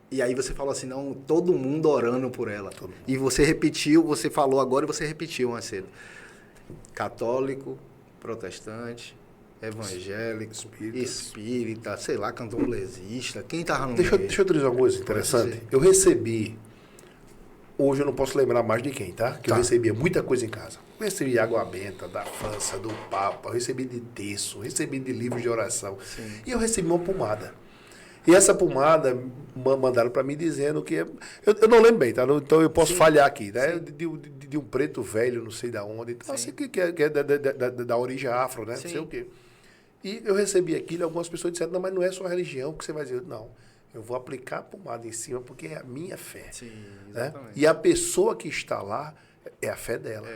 E aí você falou assim, não, todo mundo orando por ela. E você repetiu, você falou agora e você repetiu mais cedo. Católico, protestante... evangélico, espírita, sei lá, candomblesista, quem tava no meio? Deixa eu te dizer uma coisa interessante. Eu recebi, hoje eu não posso lembrar mais de quem, tá? Que eu recebia muita coisa em casa. Eu recebi água benta da França, do Papa, eu recebi de terço, recebi de livros de oração. Sim. E eu recebi uma pomada. E essa pomada mandaram para mim dizendo que... Eu não lembro bem, tá? Então eu posso falhar aqui, né? De um preto velho, não sei da onde. Então, assim, que é da origem afro, né? Não sei o quê. E eu recebi aquilo e algumas pessoas disseram, não, mas não é sua religião que você vai dizer. Não, eu vou aplicar a pomada em cima porque é a minha fé. Sim, exatamente. Né? E a pessoa que está lá é a fé dela.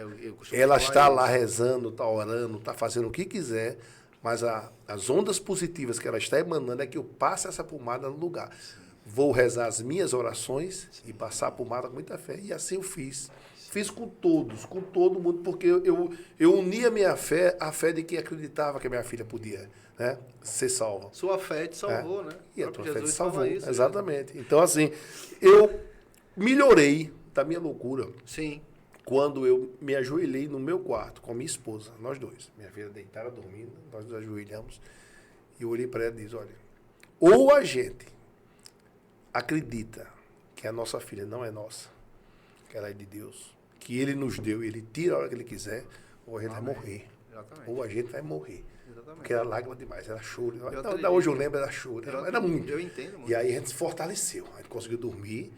Ela está lá rezando, está orando, está fazendo o que quiser, mas as ondas positivas que ela está emanando é que eu passe essa pomada no lugar. Sim. Vou rezar as minhas orações e passar a pomada com muita fé. E assim eu fiz. Fiz com todos, com todo mundo, porque eu uni a minha fé à fé de quem acreditava que a minha filha podia, né, ser salva. Sua fé te salvou, né? E a tua fé te salvou, isso, exatamente. Né? Então, assim, eu melhorei da minha loucura. Sim. Quando eu me ajoelhei no meu quarto com a minha esposa, nós dois. Minha filha deitada, dormindo, nós nos ajoelhamos. E eu olhei para ela e disse, olha, ou a gente acredita que a nossa filha não é nossa, que ela é de Deus, que Ele nos deu e Ele tira a hora que Ele quiser, ou a gente vai morrer. Exatamente. Ou a gente vai morrer. Exatamente. Porque era lágrima demais, era choro. Hoje eu lembro, era choro. Era muito. Eu entendo. Muito. E aí a gente se fortaleceu, a gente conseguiu dormir,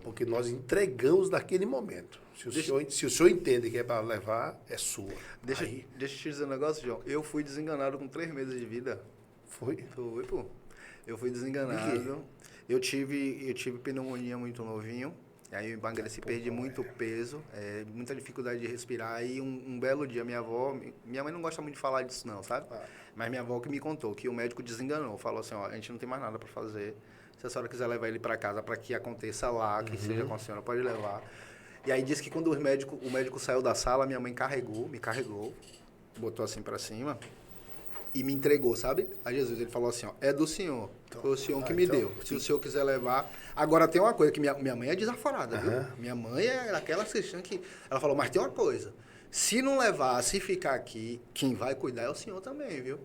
porque nós entregamos naquele momento. Se o senhor entende que é para levar, é sua. Deixa eu te dizer um negócio, João. Eu fui desenganado com 3 meses de vida. Foi, pô. Eu fui desenganado. Eu tive pneumonia muito novinho. Aí eu emagreci, perdi muito peso, muita dificuldade de respirar. Aí um belo dia, minha mãe não gosta muito de falar disso não, sabe? Mas minha avó que me contou, que o médico desenganou, falou assim, ó, a gente não tem mais nada para fazer. Se a senhora quiser levar ele para casa para que aconteça lá, que seja com a senhora, pode levar. E aí disse que quando o médico saiu da sala, minha mãe me carregou, botou assim para cima e me entregou, sabe? A Jesus, ele falou assim, ó, é do Senhor. Foi o Senhor que me deu. Se o Senhor quiser levar... Agora, tem uma coisa, que minha mãe é desaforada, viu? Minha mãe é aquela cristã que... Ela falou, mas tem uma coisa. Se não levar, se ficar aqui, quem vai cuidar é o Senhor também, viu?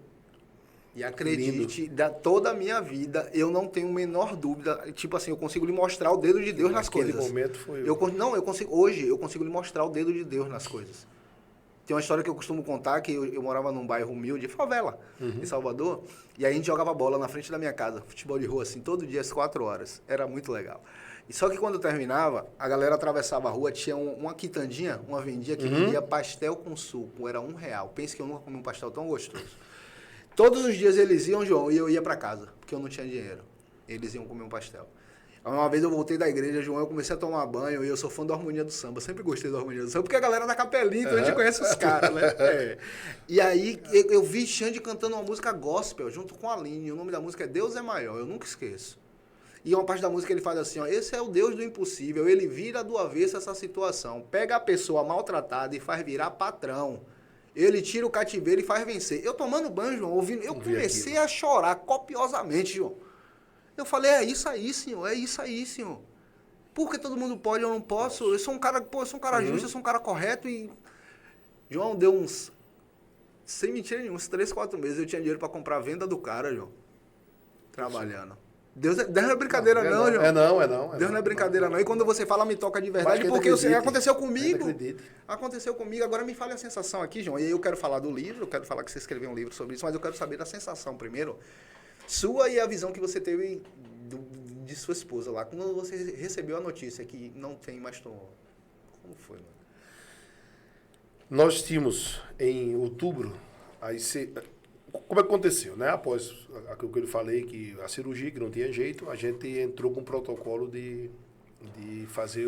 E acredite, toda a minha vida, eu não tenho a menor dúvida. Tipo assim, eu consigo lhe mostrar o dedo de Deus nas coisas. Naquele momento foi eu consigo, hoje, eu consigo lhe mostrar o dedo de Deus nas coisas. Tem uma história que eu costumo contar, que eu morava num bairro humilde, favela, em Salvador, e aí a gente jogava bola na frente da minha casa, futebol de rua, assim, todo dia às 4 horas. Era muito legal. E só que quando terminava, a galera atravessava a rua, tinha uma quitandinha, uma vendinha que vendia pastel com suco, era R$1. Pense que eu nunca comi um pastel tão gostoso. Todos os dias eles iam, João, e eu ia pra casa, porque eu não tinha dinheiro. Eles iam comer um pastel. Uma vez eu voltei da igreja, João, eu comecei a tomar banho e eu sou fã da Harmonia do Samba. Sempre gostei da Harmonia do Samba, porque a galera da Capelinha, então a gente conhece os caras, né? É. E aí eu vi Xande cantando uma música gospel junto com a Aline. O nome da música é Deus é Maior, eu nunca esqueço. E uma parte da música ele faz assim, ó, esse é o Deus do impossível, ele vira do avesso essa situação. Pega a pessoa maltratada e faz virar patrão. Ele tira o cativeiro e faz vencer. Eu tomando banho, João, ouvindo, eu comecei a chorar copiosamente, João. Eu falei, é isso aí, senhor, é isso aí, senhor. Por que todo mundo pode, eu não posso? Eu sou um cara, justo, eu sou um cara correto e... João, deu uns... Sem mentira nenhuma, uns 3, 4 meses eu tinha dinheiro pra comprar a venda do cara, João. Trabalhando. Deus não é brincadeira não, João. Deus não é brincadeira não. E quando você fala, me toca de verdade, porque aconteceu comigo. Aconteceu comigo. Agora me fale a sensação aqui, João. E aí eu quero falar do livro, eu quero falar que você escreveu um livro sobre isso, mas eu quero saber da sensação primeiro. Sua e a visão que você teve de sua esposa lá. Quando você recebeu a notícia que não tem mais tumor. Como foi, mano? Nós tínhamos em outubro, como é que aconteceu, né? Após aquilo que eu falei, que a cirurgia, que não tinha jeito, a gente entrou com um protocolo de fazer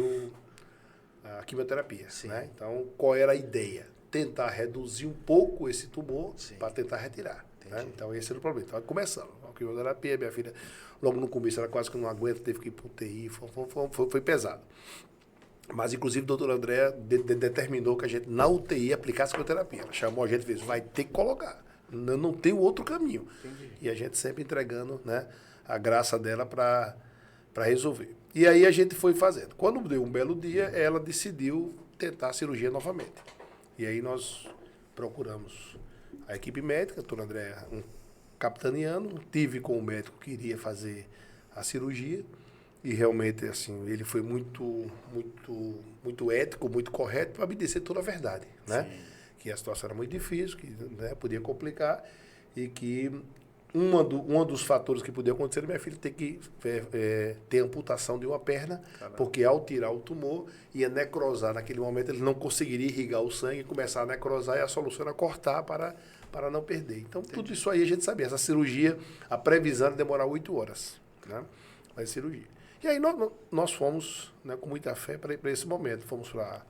a quimioterapia, né? Então, qual era a ideia? Tentar reduzir um pouco esse tumor para tentar retirar. Né? Então, esse era o problema. Então, começando. A quimioterapia, minha filha, logo no começo, ela quase que não aguenta, teve que ir para UTI, foi pesado. Mas, inclusive, o doutor André determinou que a gente, na UTI, aplicasse quimioterapia. Ela chamou a gente e fez, vai ter que colocar. Não tem outro caminho. Entendi. E a gente sempre entregando, né, a graça dela para resolver. E aí a gente foi fazendo. Quando deu um belo dia, ela decidiu tentar a cirurgia novamente. E aí nós procuramos a equipe médica, o doutor André, um capitaniano, tive com o médico que iria fazer a cirurgia. E realmente, assim, ele foi muito ético, muito correto para me dizer toda a verdade, né? Sim. Que a situação era muito difícil, que, né, podia complicar e que um dos fatores que podia acontecer é minha filha ter que ter amputação de uma perna, porque ao tirar o tumor ia necrosar. Naquele momento ele não conseguiria irrigar o sangue, começar a necrosar e a solução era cortar para não perder. Então, tudo isso aí a gente sabia. Essa cirurgia, a previsão era demorar 8 horas, né? Mas cirurgia. E aí nós fomos, né, com muita fé para esse momento. Fomos para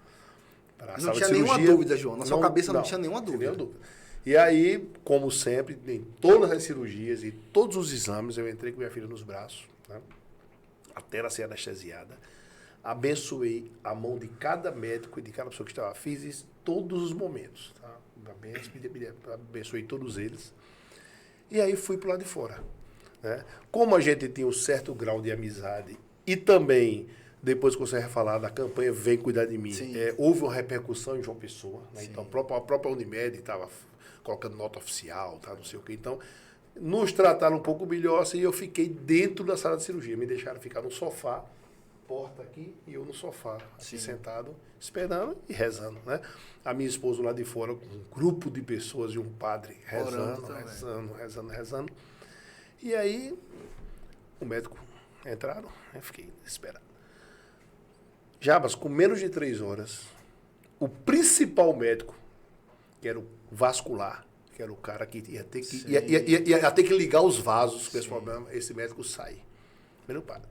a sala de cirurgia. Não tinha nenhuma dúvida, João. Na sua cabeça não tinha nenhuma dúvida. E aí, como sempre, em todas as cirurgias e todos os exames, eu entrei com minha filha nos braços, né, até ela ser anestesiada. Abençoei a mão de cada médico e de cada pessoa que estava. Fiz isso todos os momentos. Tá? Abençoei todos eles. E aí fui para o lado de fora. Né? Como a gente tinha um certo grau de amizade e também, depois que você vai falar da campanha Vem Cuidar de Mim, houve uma repercussão em João Pessoa. Né? Então, a própria Unimed estava colocando nota oficial, tá? Não sei o quê. Então, nos trataram um pouco melhor assim, e eu fiquei dentro da sala de cirurgia. Me deixaram ficar no sofá, porta aqui, e eu no sofá, assim, sentado, esperando e rezando. Né? A minha esposa lá de fora, com um grupo de pessoas e um padre rezando. E aí, o médico entraram, eu fiquei esperando. Jabas, com menos de 3 horas, o principal médico, que era o vascular, que era o cara que ia ter que ligar os vasos com esse problema, esse médico sai. Preocupado.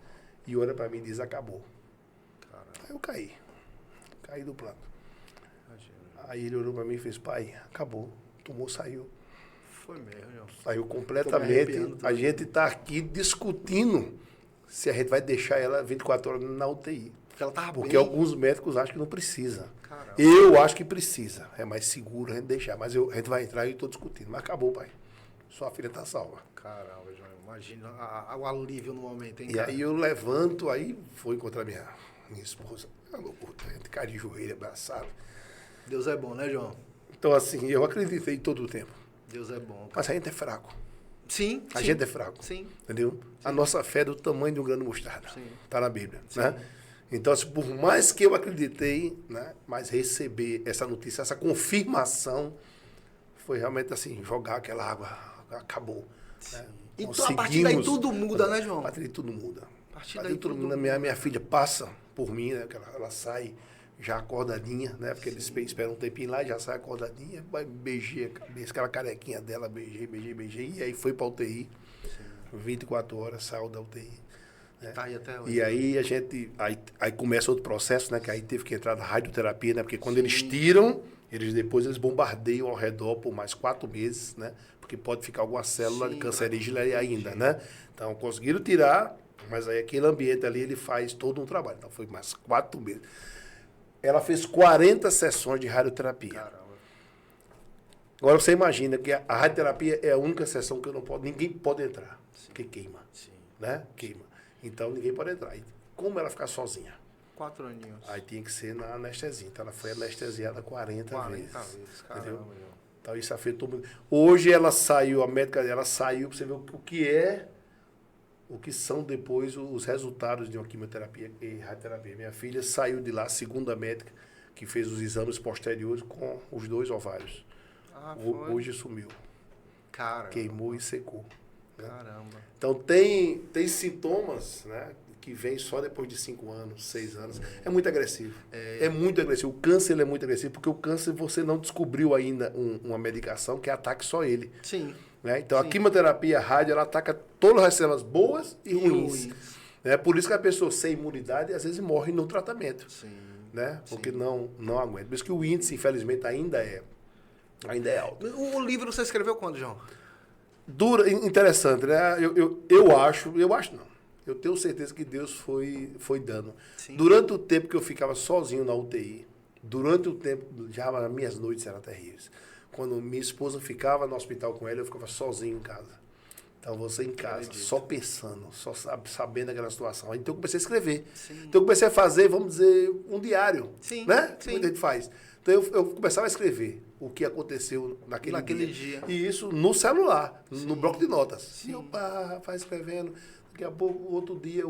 E olha para mim e diz, acabou. Caramba. Aí eu caí do plano. Imagina. Aí ele olhou para mim e fez, pai, acabou, o tumor saiu. Foi mesmo. Saiu completamente. A gente está aqui discutindo se a gente vai deixar ela 24 horas na UTI. Porque alguns médicos acham que não precisa. Caramba. Eu acho que precisa. É mais seguro a gente deixar. Mas a gente vai entrar e eu estou discutindo. Mas acabou, pai. Sua filha está salva. Caramba, João. Imagina o alívio no momento, hein, E aí eu levanto, aí vou encontrar minha esposa. A loucura, a gente cai de joelho, abraçado. Deus é bom, né, João? Então, assim, eu acreditei todo o tempo. Deus é bom. Cara. Mas a gente é fraco. Sim. A gente é fraco. Sim. Entendeu? Sim. A nossa fé é do tamanho de um grano de mostarda. Está na Bíblia. Né? Então, assim, por mais que eu acreditei, né, mas receber essa notícia, essa confirmação, foi realmente assim, jogar aquela água, acabou. Né? Então, a partir daí tudo muda, né, João? A partir daí tudo muda. A partir daí tudo muda. Minha filha passa por mim, né, que ela sai já acordadinha, né, porque eles esperam um tempinho lá e já sai acordadinha, beijei a cabeça, aquela carequinha dela, beijei, e aí foi pra UTI, 24 horas, saiu da UTI. Né? Tá aí até hoje. E aí aí começa outro processo, né? Que aí teve que entrar na radioterapia, né? Porque quando eles tiram, eles bombardeiam ao redor por mais 4 meses, né? Porque pode ficar alguma célula de cancerígena ainda, né? Então conseguiram tirar, mas aí aquele ambiente ali ele faz todo um trabalho. Então foi mais 4 meses. Ela fez 40 sessões de radioterapia. Caramba. Agora você imagina que a radioterapia é a única sessão que ninguém pode entrar, porque queima, né? Queima. Então ninguém pode entrar. E como ela ficar sozinha? 4 aninhos. Aí tinha que ser na anestesia. Então ela foi anestesiada 40 vezes. Caramba, então isso afetou muito. Hoje ela saiu, a médica dela saiu para você ver o que são depois os resultados de uma quimioterapia e radioterapia. Minha filha saiu de lá, segundo a médica, que fez os exames posteriores com os 2 ovários. Hoje sumiu. Caramba. Queimou e secou. Caramba. Então tem sintomas, né, que vêm só depois de 5 anos, 6 anos. É muito agressivo. É muito agressivo. O câncer ele é muito agressivo, porque o câncer você não descobriu ainda uma medicação que ataque só ele. Sim. Né? Então a quimioterapia, a rádio, ela ataca todas as células boas e ruins. Né? Por isso que a pessoa sem imunidade às vezes morre no tratamento. Sim. Né? Porque não aguenta. Por isso que o índice, infelizmente, ainda é alto. O livro você escreveu quando, João? Interessante, né? Eu acho não. Eu tenho certeza que Deus foi dando. Sim. Durante o tempo que eu ficava sozinho na UTI, durante o tempo, já as minhas noites eram terríveis. Quando minha esposa ficava no hospital com ela, eu ficava sozinho em casa. Então você em casa, só pensando, só sabendo daquela situação. Então eu comecei a escrever. Sim. Então eu comecei a fazer, vamos dizer, um diário. Sim. Né? Sim. Muita gente faz. Então eu começava a escrever o que aconteceu naquele dia. E isso no celular, no bloco de notas. Sim. E eu vai escrevendo. Daqui a pouco, outro dia.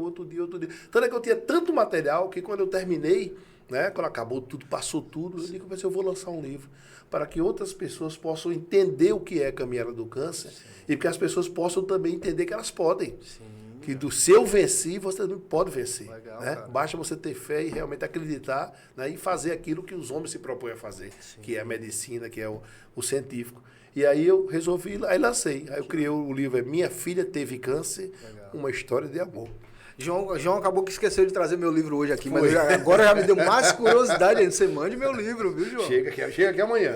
Tanto é que eu tinha tanto material que quando eu terminei, né, quando acabou tudo, passou tudo, eu digo, eu vou lançar um livro para que outras pessoas possam entender o que é a caminhada do câncer. Sim. E que as pessoas possam também entender que elas podem. Sim. Que se eu venci, você também pode vencer. Legal, né? Basta você ter fé e realmente acreditar, né, e fazer aquilo que os homens se propõem a fazer, que é a medicina, que é o científico. E aí eu resolvi, aí lancei. Aí eu criei o livro, Minha Filha Teve Câncer, uma história de amor. João acabou que esqueceu de trazer meu livro hoje aqui, mas agora já me deu mais curiosidade ainda. Você mande meu livro, viu, João? Chega aqui amanhã.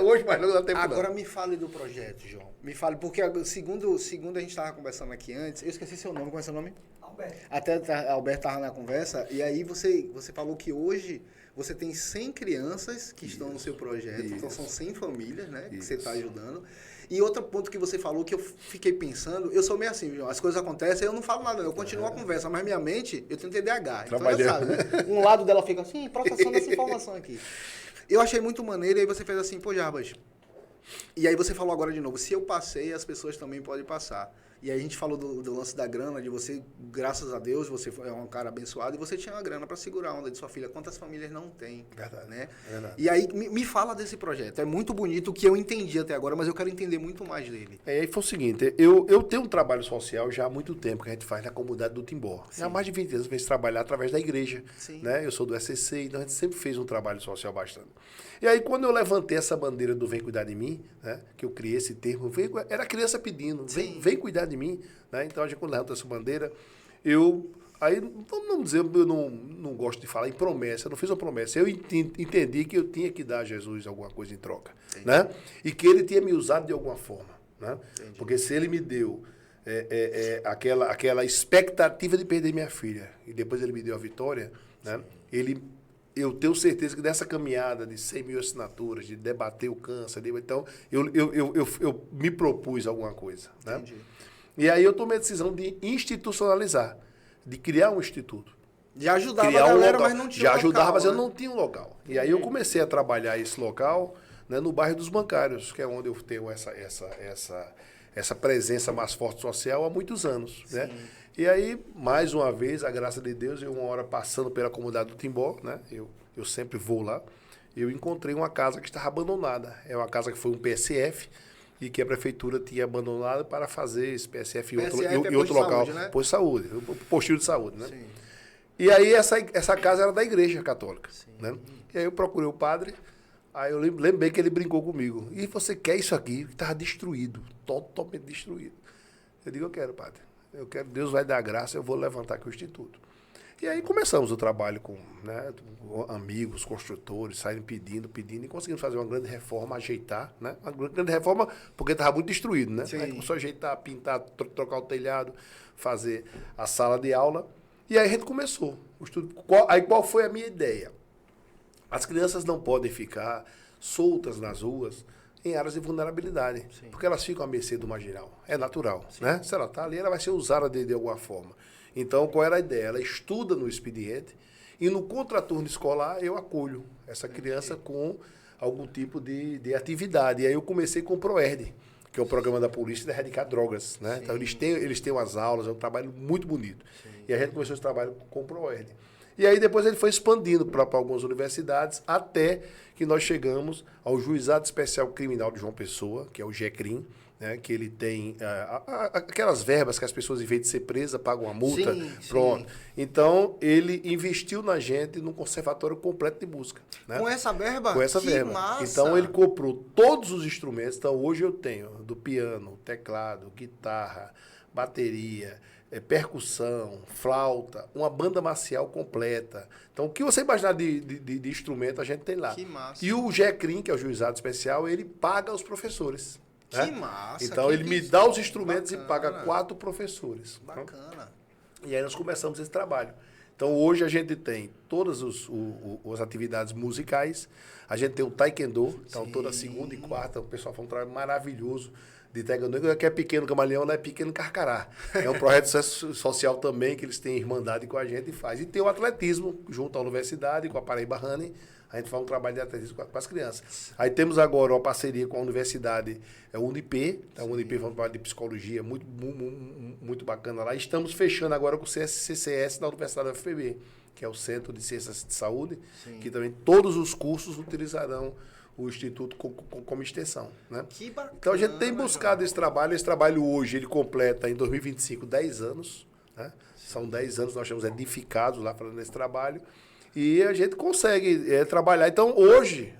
Hoje, mas não dá tempo. Agora me fale do projeto, João. Me fale, porque segundo a gente estava conversando aqui antes, eu esqueci seu nome, qual é seu nome? Alberto. Até Alberto estava na conversa, e aí você falou que hoje você tem 100 crianças que estão no seu projeto, então são 100 famílias, né, que você está ajudando. E outro ponto que você falou que eu fiquei pensando, eu sou meio assim, João, as coisas acontecem, eu não falo nada, eu continuo a conversa, mas minha mente, eu tenho TDAH, então já sabe, né? Um lado dela fica assim, processando essa informação aqui. Eu achei muito maneiro, e aí você fez assim, pô, Jarbas, e aí você falou agora de novo, se eu passei, as pessoas também podem passar. E aí a gente falou do lance da grana, de você, graças a Deus, você é um cara abençoado e você tinha uma grana para segurar a onda de sua filha. Quantas famílias não têm? Verdade, né? Verdade. E aí me fala desse projeto. É muito bonito o que eu entendi até agora, mas eu quero entender muito mais dele. Aí foi o seguinte, eu tenho um trabalho social já há muito tempo que a gente faz na comunidade do Timbó. Há mais de 20 anos eu venho trabalhar através da igreja. Né? Eu sou do SCC, então a gente sempre fez um trabalho social bastante. E aí quando eu levantei essa bandeira do Vem Cuidar de Mim, né? Que eu criei esse termo, era a criança pedindo, vem cuidar de mim. Né? Então a gente quando levanta essa bandeira, aí vamos dizer, eu não gosto de falar em promessa, eu não fiz uma promessa, eu entendi que eu tinha que dar a Jesus alguma coisa em troca, né? E que ele tinha me usado de alguma forma, né? Porque se ele me deu aquela expectativa de perder minha filha e depois ele me deu a vitória, né? Eu tenho certeza que dessa caminhada de 100 mil assinaturas, de debater o câncer, então eu me propus alguma coisa, né? Entendi. E aí eu tomei a decisão de institucionalizar, de criar um instituto. Já ajudava a galera, mas não tinha local. Já ajudava, mas né? eu não tinha um local. E aí eu comecei a trabalhar esse local, né, no bairro dos Bancários, que é onde eu tenho essa essa presença mais forte social há muitos anos, né? E aí, mais uma vez, a graça de Deus, eu uma hora passando pela comunidade do Timbó, né? Eu sempre vou lá, eu encontrei uma casa que estava abandonada. É uma casa que foi um PSF e que a prefeitura tinha abandonado para fazer esse PSF em outro local. Saúde, né? Posto de saúde, postinho de saúde, né? Sim. E aí essa casa era da igreja católica, né? E aí eu procurei o padre, aí eu lembrei que ele brincou comigo. E você quer isso aqui? Estava destruído, totalmente destruído. Eu digo, eu quero, padre. Eu quero, Deus vai dar graça, eu vou levantar aqui o instituto. E aí começamos o trabalho com, né, amigos, construtores, saíram pedindo, e conseguimos fazer uma grande reforma, ajeitar, né? Uma grande reforma porque estava muito destruído, né? Sim. Aí começou a ajeitar, pintar, trocar o telhado, fazer a sala de aula. E aí a gente começou o estudo. Qual foi a minha ideia? As crianças não podem ficar soltas nas ruas em áreas de vulnerabilidade, porque elas ficam à mercê do marginal. É natural, né? Se ela está ali, ela vai ser usada de alguma forma. Então, qual era a ideia? Ela estuda no expediente e no contraturno escolar eu acolho essa criança com algum tipo de atividade. E aí eu comecei com o PROERD, que é o Programa da Polícia de Erradicar Drogas, né? Então, eles têm umas aulas, é um trabalho muito bonito. E a gente começou esse trabalho com o PROERD. E aí depois ele foi expandindo para algumas universidades, até que nós chegamos ao Juizado Especial Criminal de João Pessoa, que é o GECRIM, né, que ele tem aquelas verbas que as pessoas, em vez de ser presas, pagam a multa. Pronto. Então, ele investiu na gente num conservatório completo de música. Né? Com essa verba? Com essa verba. Massa. Então, ele comprou todos os instrumentos. Então, hoje eu tenho do piano, teclado, guitarra, bateria, percussão, flauta, uma banda marcial completa. Então, o que você imaginar de instrumento, a gente tem lá. Que massa. E o GECRIM, que é o Juizado Especial, ele paga os professores. Que né? massa. Então, ele me dá os instrumentos e paga 4 professores. Bacana. E aí nós começamos esse trabalho. Então, hoje a gente tem todas as atividades musicais. A gente tem o Taekwondo. Então, toda segunda e quarta, o pessoal faz um trabalho maravilhoso de Taekwondo, que é Pequeno Camaleão, não é Pequeno Carcará. É um projeto social também, que eles têm irmandade com a gente e faz. E tem o atletismo, junto à universidade, com a Paraíba Running. A gente faz um trabalho de atletismo com as crianças. Aí temos agora uma parceria com a universidade, a Unip. A Unip faz um trabalho de psicologia muito bacana lá. Estamos fechando agora com o CCS da Universidade da UFPB, que é o Centro de Ciências de Saúde, que também todos os cursos utilizarão o Instituto como extensão. Né? Que bacana. Então a gente tem buscado esse trabalho. Esse trabalho hoje, ele completa em 2025 10 anos. Né? São 10 anos que nós estamos edificados lá fazendo esse trabalho. E a gente consegue trabalhar. Então, hoje,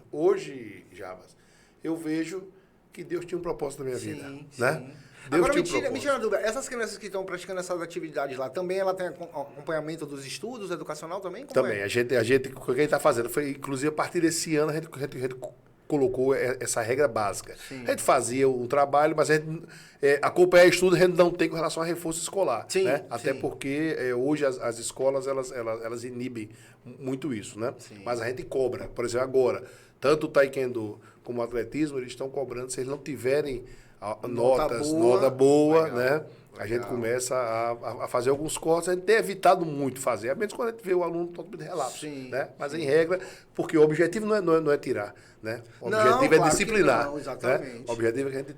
Jarbas, eu vejo que Deus tinha um propósito na minha vida. Né? Deus Agora, tinha me tira uma dúvida. Essas crianças que estão praticando essas atividades lá, também ela tem acompanhamento dos estudos, educacional também? Como também. A gente, o que a gente está fazendo foi, inclusive, a partir desse ano, a gente colocou essa regra básica. A gente fazia o trabalho, mas a gente, acompanhar estudo a gente não tem com relação a reforço escolar. Né? Até porque hoje as escolas elas inibem muito isso. Né? Mas a gente cobra. Por exemplo, agora, tanto o Taekwondo como o atletismo, eles estão cobrando se eles não tiverem nota boa, legal, né? A gente começa a fazer alguns cortes. A gente tem evitado muito fazer, a menos quando a gente vê o aluno totalmente relapso. Né? Mas em regra, porque o objetivo não é tirar. Né? O objetivo é disciplinar. Não, exatamente. Né? O objetivo é que a gente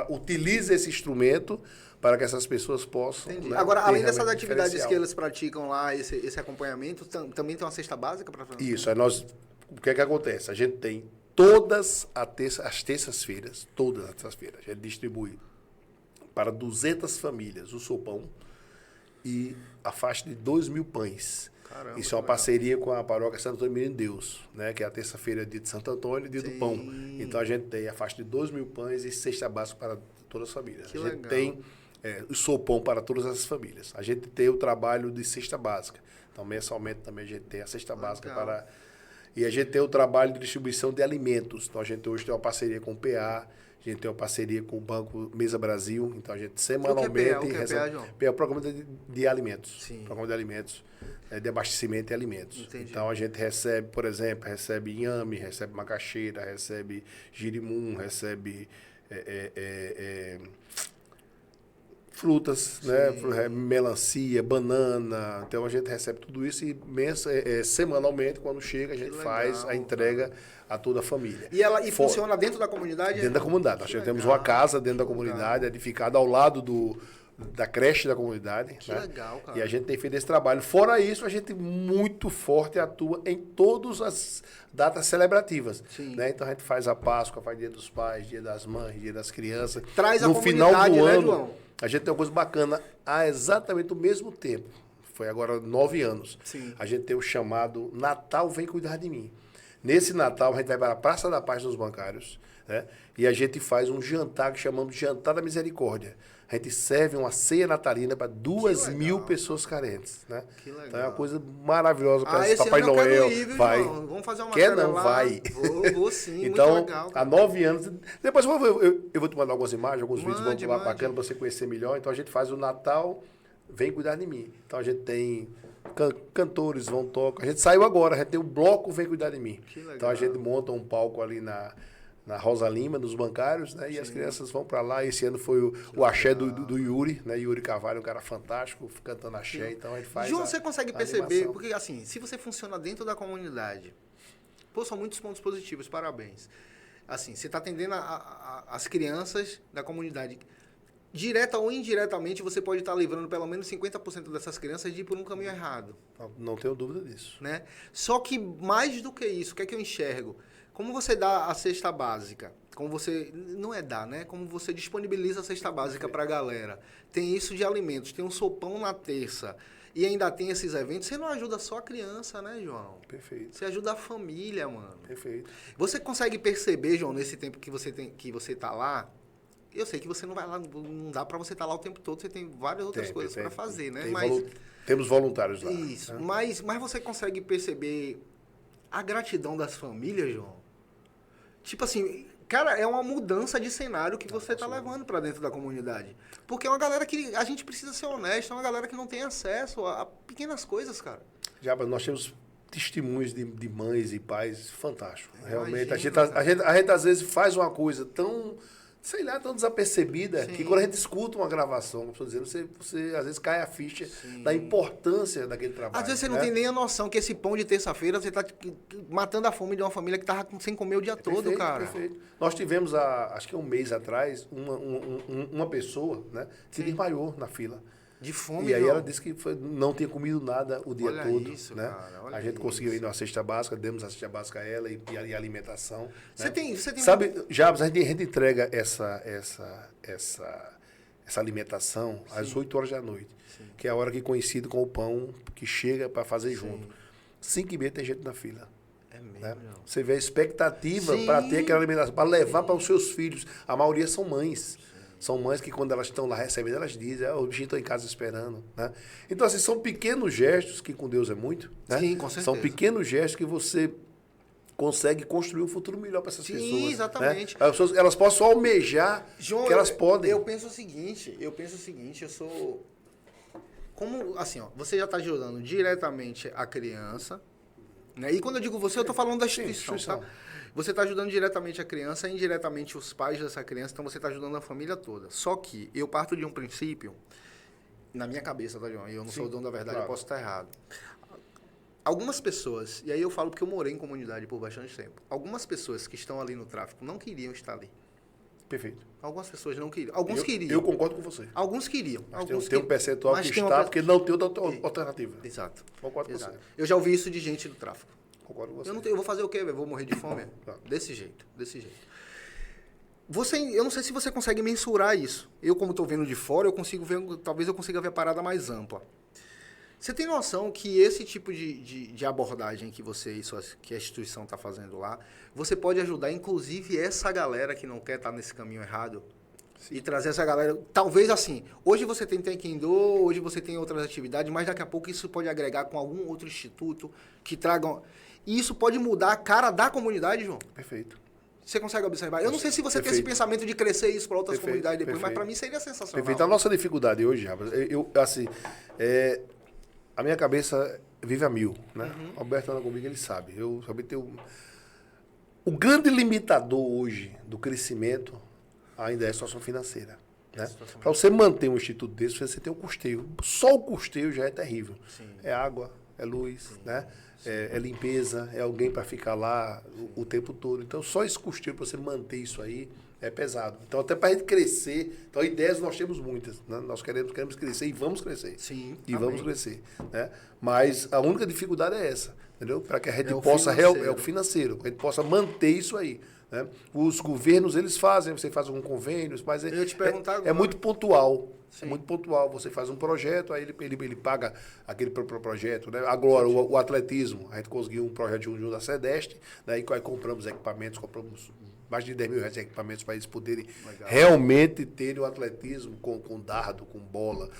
utilize esse instrumento para que essas pessoas possam. Né, agora, além dessas atividades que eles praticam lá, esse acompanhamento, também tem uma cesta básica para fazer? Isso. Aí o que é que acontece? A gente tem todas as terças-feiras, a gente distribui para 200 famílias o sopão e a faixa de 2.000 pães. Caramba, isso é uma parceria com a paróquia Santo Antônio de Deus, né? Que é a terça-feira, dia de Santo Antônio e dia do pão. Então a gente tem a faixa de 2.000 pães e cesta básica para todas as famílias. A gente tem o sopão para todas as famílias. A gente tem o trabalho de cesta básica. Então, mensalmente também a gente tem a cesta básica para... E a gente tem o trabalho de distribuição de alimentos. Então, a gente hoje tem uma parceria com o PA, a gente tem uma parceria com o Banco Mesa Brasil. Então, a gente semanalmente recebe... PA é o Programa de Alimentos. Programa de Alimentos, de abastecimento e alimentos. Entendi. Então, a gente recebe, por exemplo, recebe inhame, recebe macaxeira, recebe girimum, recebe frutas, né? Melancia, banana. Então a gente recebe tudo isso e semanalmente, quando chega, a gente faz a entrega a toda a família. E funciona dentro da comunidade? Dentro da comunidade. Nós temos uma casa dentro da comunidade, edificada ao lado da creche da comunidade. Que legal, cara. E a gente tem feito esse trabalho. Fora isso, a gente muito forte atua em todas as datas celebrativas. Né? Então a gente faz a Páscoa, faz Dia dos Pais, Dia das Mães, Dia das Crianças. Traz no a final do comunidade, né, ano, João? a gente tem uma coisa bacana. Há exatamente o mesmo tempo. Foi agora 9 anos. Sim. A gente tem o chamado Natal Vem Cuidar de Mim. Nesse Natal, a gente vai para a Praça da Paz dos Bancários, né? E a gente faz um jantar que chamamos de Jantar da Misericórdia. A gente serve uma ceia natalina para 2.000 pessoas carentes, né? Que legal. Então é uma coisa maravilhosa para esse Papai ano eu Noel. quero ir, viu, vai. João? Vamos fazer uma Quer não, lá. vai. Vou sim, então, muito legal. há 9 anos. Depois eu vou te mandar algumas imagens, alguns vídeos Mande. bacanas para você conhecer melhor. Então a gente faz o Natal Vem Cuidar de Mim. Então a gente tem cantores vão tocar. A gente saiu agora, a gente tem o bloco Vem Cuidar de Mim. Então a gente monta um palco ali na Rosa Lima, nos Bancários, né? E as crianças vão para lá. Esse ano foi o axé do Yuri, né? Yuri Carvalho, um cara fantástico, cantando axé. Então a gente faz. João, você consegue perceber, porque assim, se você funciona dentro da comunidade, pô, são muitos pontos positivos, parabéns. Assim, você está atendendo as crianças da comunidade. Direta ou indiretamente, você pode estar livrando pelo menos 50% dessas crianças de ir por um caminho errado. Não tenho dúvida disso. Né? Só que mais do que isso, o que é que eu enxergo? Como você dá a cesta básica? Como você... Não é dar, né? Como você disponibiliza a cesta básica para a galera. Tem isso de alimentos, tem um sopão na terça. E ainda tem esses eventos. Você não ajuda só a criança, né, João? Perfeito. Você ajuda a família, mano. Perfeito. Você consegue perceber, João, nesse tempo que você tá lá... Eu sei que você não vai lá, não dá para você estar lá o tempo todo, você tem várias outras coisas para fazer, né? Temos voluntários lá. Isso, né? mas você consegue perceber a gratidão das famílias, João? Tipo assim, cara, é uma mudança de cenário que você está levando para dentro da comunidade. Porque é uma galera que a gente precisa ser honesto, é uma galera que não tem acesso a pequenas coisas, cara. Já, nós temos testemunhos de mães e pais fantásticos. Realmente, Imagina, a gente às vezes faz uma coisa tão... sei lá, tão desapercebida, que quando a gente escuta uma gravação, como estou dizendo, você às vezes cai a ficha da importância daquele trabalho. Às vezes você não tem nem a noção que esse pão de terça-feira você está matando a fome de uma família que estava sem comer o dia todo, cara. Perfeito. Nós tivemos, acho que um mês atrás, uma pessoa, né, que desmaiou na fila. De fome, E aí João. ela disse que não tinha comido nada o dia todo. Isso, né? cara, olha a gente conseguiu isso. ir numa cesta básica, demos a cesta básica a ela e a alimentação. Você tem Sabe, Jabs, a gente entrega essa alimentação às 8 horas da noite, que é a hora que coincide com o pão que chega para fazer junto. 5h30 tem gente na fila. É mesmo, Né? João. Você vê a expectativa para ter aquela alimentação, para levar para os seus filhos. A maioria são mães. São mães que, quando elas estão lá recebendo, elas dizem, o bichinho está em casa esperando. Né? Então, assim, são pequenos gestos, que com Deus é muito. Né? Sim, com certeza. São pequenos gestos que você consegue construir um futuro melhor para essas pessoas. Sim, exatamente. Né? Elas possam almejar João, que elas podem. Eu penso o seguinte, eu sou... Como, assim, ó, você já está ajudando diretamente a criança, né? E quando eu digo você, eu estou falando da instituição, tá? Você está ajudando diretamente a criança, indiretamente os pais dessa criança, então você está ajudando a família toda. Só que eu parto de um princípio, na minha cabeça, tá, João? Eu não sou o dono da verdade, eu posso estar errado. Algumas pessoas, e aí eu falo porque eu morei em comunidade por bastante tempo, algumas pessoas que estão ali no tráfico não queriam estar ali. Perfeito. Algumas pessoas não queriam. Alguns queriam. Eu concordo com você. Alguns queriam. Mas tem um percentual que está porque não tem outra alternativa. Exato. Concordo com você. Eu já ouvi isso de gente do tráfico. Concordo com você. Eu vou fazer o quê? Eu vou morrer de fome? Desse jeito. Eu não sei se você consegue mensurar isso. Eu, como estou vendo de fora, eu consigo ver, talvez eu consiga ver a parada mais ampla. Você tem noção que esse tipo de abordagem que que a instituição está fazendo lá, você pode ajudar, inclusive, essa galera que não quer estar nesse caminho errado? Sim. E trazer essa galera... Talvez assim, hoje você tem Taekwondo, hoje você tem outras atividades, mas daqui a pouco isso pode agregar com algum outro instituto que tragam... E isso pode mudar a cara da comunidade, João? Perfeito. Você consegue observar? Eu não sei se você tem esse pensamento de crescer isso para outras comunidades depois, mas para mim seria sensacional. Perfeito. A nossa dificuldade hoje, rapaz, a minha cabeça vive a mil, né? O Alberto anda comigo, ele sabe. Eu também tenho... O grande limitador hoje do crescimento ainda é a situação financeira. Né? Para você manter um instituto desse, você tem um custeio. Só o custeio já é terrível. Sim. É água, é luz, né? É limpeza, é alguém para ficar lá o tempo todo. Então, só esse custeio para você manter isso aí é pesado. Então, até para a gente crescer, então ideias nós temos muitas. Né? Nós queremos crescer e vamos crescer. Sim. E vamos crescer. Né? Mas a única dificuldade é essa, entendeu? Para que a gente o possa financeiro. é o financeiro, para a gente possa manter isso aí. Né? Os governos, eles fazem, você faz algum convênio, mas Eu ia te perguntar agora. é muito pontual. Sim. É muito pontual. Você faz um projeto, aí ele paga aquele projeto. Né? Agora, o atletismo, a gente conseguiu um projeto de um da SEDEST, daí aí compramos equipamentos, compramos mais de 10 mil reais de equipamentos para eles poderem realmente terem o atletismo com dardo, com bola,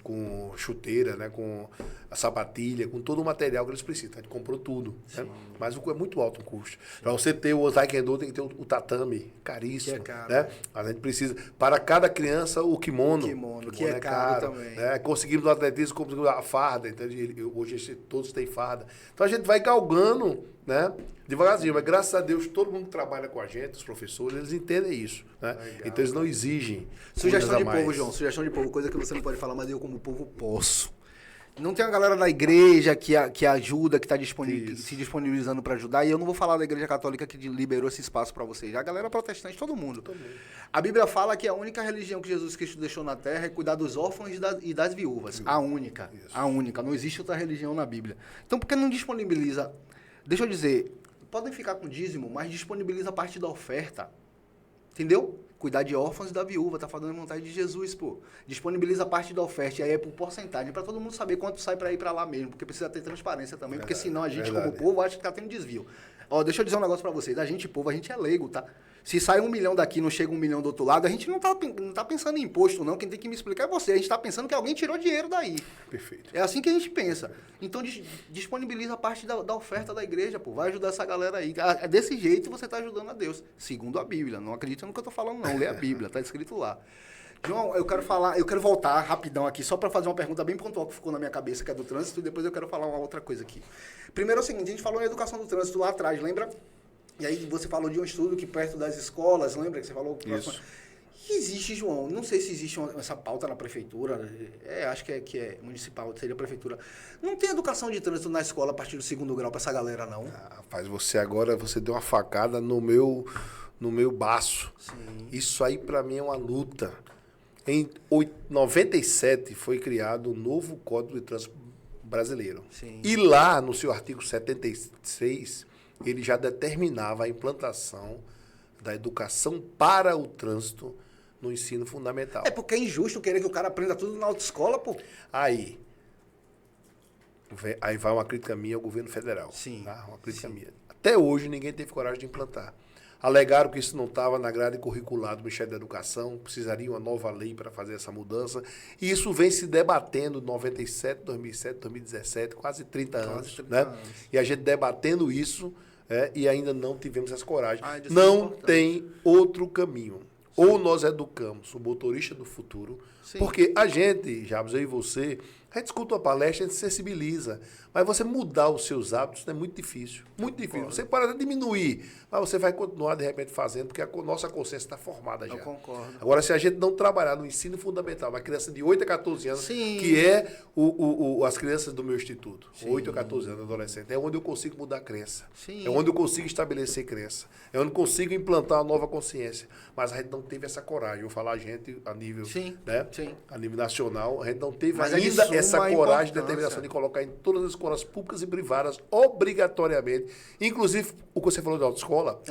com chuteira, né? Com a sapatilha, com todo o material que eles precisam. A gente comprou tudo. Né? Mas é muito alto o custo. Para você ter o taekwondo, tem que ter o tatame, caríssimo. Que é caro, né? A gente precisa, para cada criança, o kimono. Que é caro também. Né? Conseguimos no atletismo, conseguimos a farda. Então, hoje todos têm farda. Então a gente vai galgando, né? Devagarzinho, mas graças a Deus todo mundo que trabalha com a gente, os professores, eles entendem isso. Né? Então eles não exigem. Sugestão de povo, João, sugestão de povo, coisa que você não pode falar, mas eu como povo posso. Não tem uma galera da igreja que ajuda, que está se disponibilizando para ajudar, e eu não vou falar da igreja católica que liberou esse espaço para vocês, a galera protestante, todo mundo. A Bíblia fala que a única religião que Jesus Cristo deixou na terra é cuidar dos órfãos e das viúvas. A única. Isso. A única. Não existe outra religião na Bíblia. Então por que não disponibiliza? Deixa eu dizer, podem ficar com dízimo, mas disponibiliza parte da oferta. Entendeu? Cuidar de órfãos e da viúva, tá fazendo a vontade de Jesus, pô. Disponibiliza parte da oferta, e aí é por porcentagem, para todo mundo saber quanto sai para ir para lá mesmo, porque precisa ter transparência também, porque senão a gente, como povo, acha que tá tendo desvio. Ó, deixa eu dizer um negócio para vocês, a gente, povo, a gente é leigo, tá? Se sai 1 milhão daqui, não chega 1 milhão do outro lado, a gente não tá pensando em imposto, não. Quem tem que me explicar é você. A gente tá pensando que alguém tirou dinheiro daí. Perfeito. É assim que a gente pensa. Então, disponibiliza parte da oferta da igreja, pô. Vai ajudar essa galera aí. Desse jeito, você tá ajudando a Deus. Segundo a Bíblia. Não acredita no que eu tô falando, não. Lê a Bíblia, tá escrito lá. João, eu quero voltar rapidão aqui, só para fazer uma pergunta bem pontual que ficou na minha cabeça, que é do trânsito, e depois eu quero falar uma outra coisa aqui. Primeiro é o seguinte, a gente falou em educação do trânsito lá atrás, lembra? E aí você falou de um estudo que perto das escolas, lembra que você falou? Isso. Existe, João, não sei se existe essa pauta na prefeitura, acho que é municipal, seria a prefeitura. Não tem educação de trânsito na escola a partir do 2º grau para essa galera, não? Rapaz, você deu uma facada no meu baço. Sim. Isso aí para mim é uma luta. Em 97 foi criado o novo Código de Trânsito Brasileiro. Sim. E lá, no seu artigo 76, ele já determinava a implantação da educação para o trânsito no ensino fundamental. É porque é injusto querer que o cara aprenda tudo na autoescola, pô. Aí vai uma crítica minha ao governo federal. Sim. Tá? Uma crítica minha. Até hoje ninguém teve coragem de implantar. Alegaram que isso não estava na grade curricular do Ministério da Educação, precisaria uma nova lei para fazer essa mudança. E isso vem se debatendo em 97, 2007, 2017, quase 30 anos. Né? E a gente debatendo isso, e ainda não tivemos essa coragem. Não tem outro caminho. Ou nós educamos o motorista do futuro, porque a gente, Jabs, eu e você, a gente escuta uma palestra, a gente sensibiliza. Mas você mudar os seus hábitos é muito difícil. Muito difícil. Você pode até diminuir, mas você vai continuar, de repente, fazendo, porque a nossa consciência está formada já. Eu concordo. Agora, se a gente não trabalhar no ensino fundamental, uma criança de 8 a 14 anos, Sim. que é as crianças do meu instituto, 8 a 14 anos, adolescente, é onde eu consigo mudar a crença. Sim. É onde eu consigo estabelecer crença. É onde eu consigo implantar uma nova consciência. Mas a gente não teve essa coragem. Eu vou falar a gente a nível, né? A nível nacional, a gente não teve ainda essa coragem e determinação de colocar em todas as escolas públicas e privadas, obrigatoriamente. Inclusive, o que você falou da autoescola,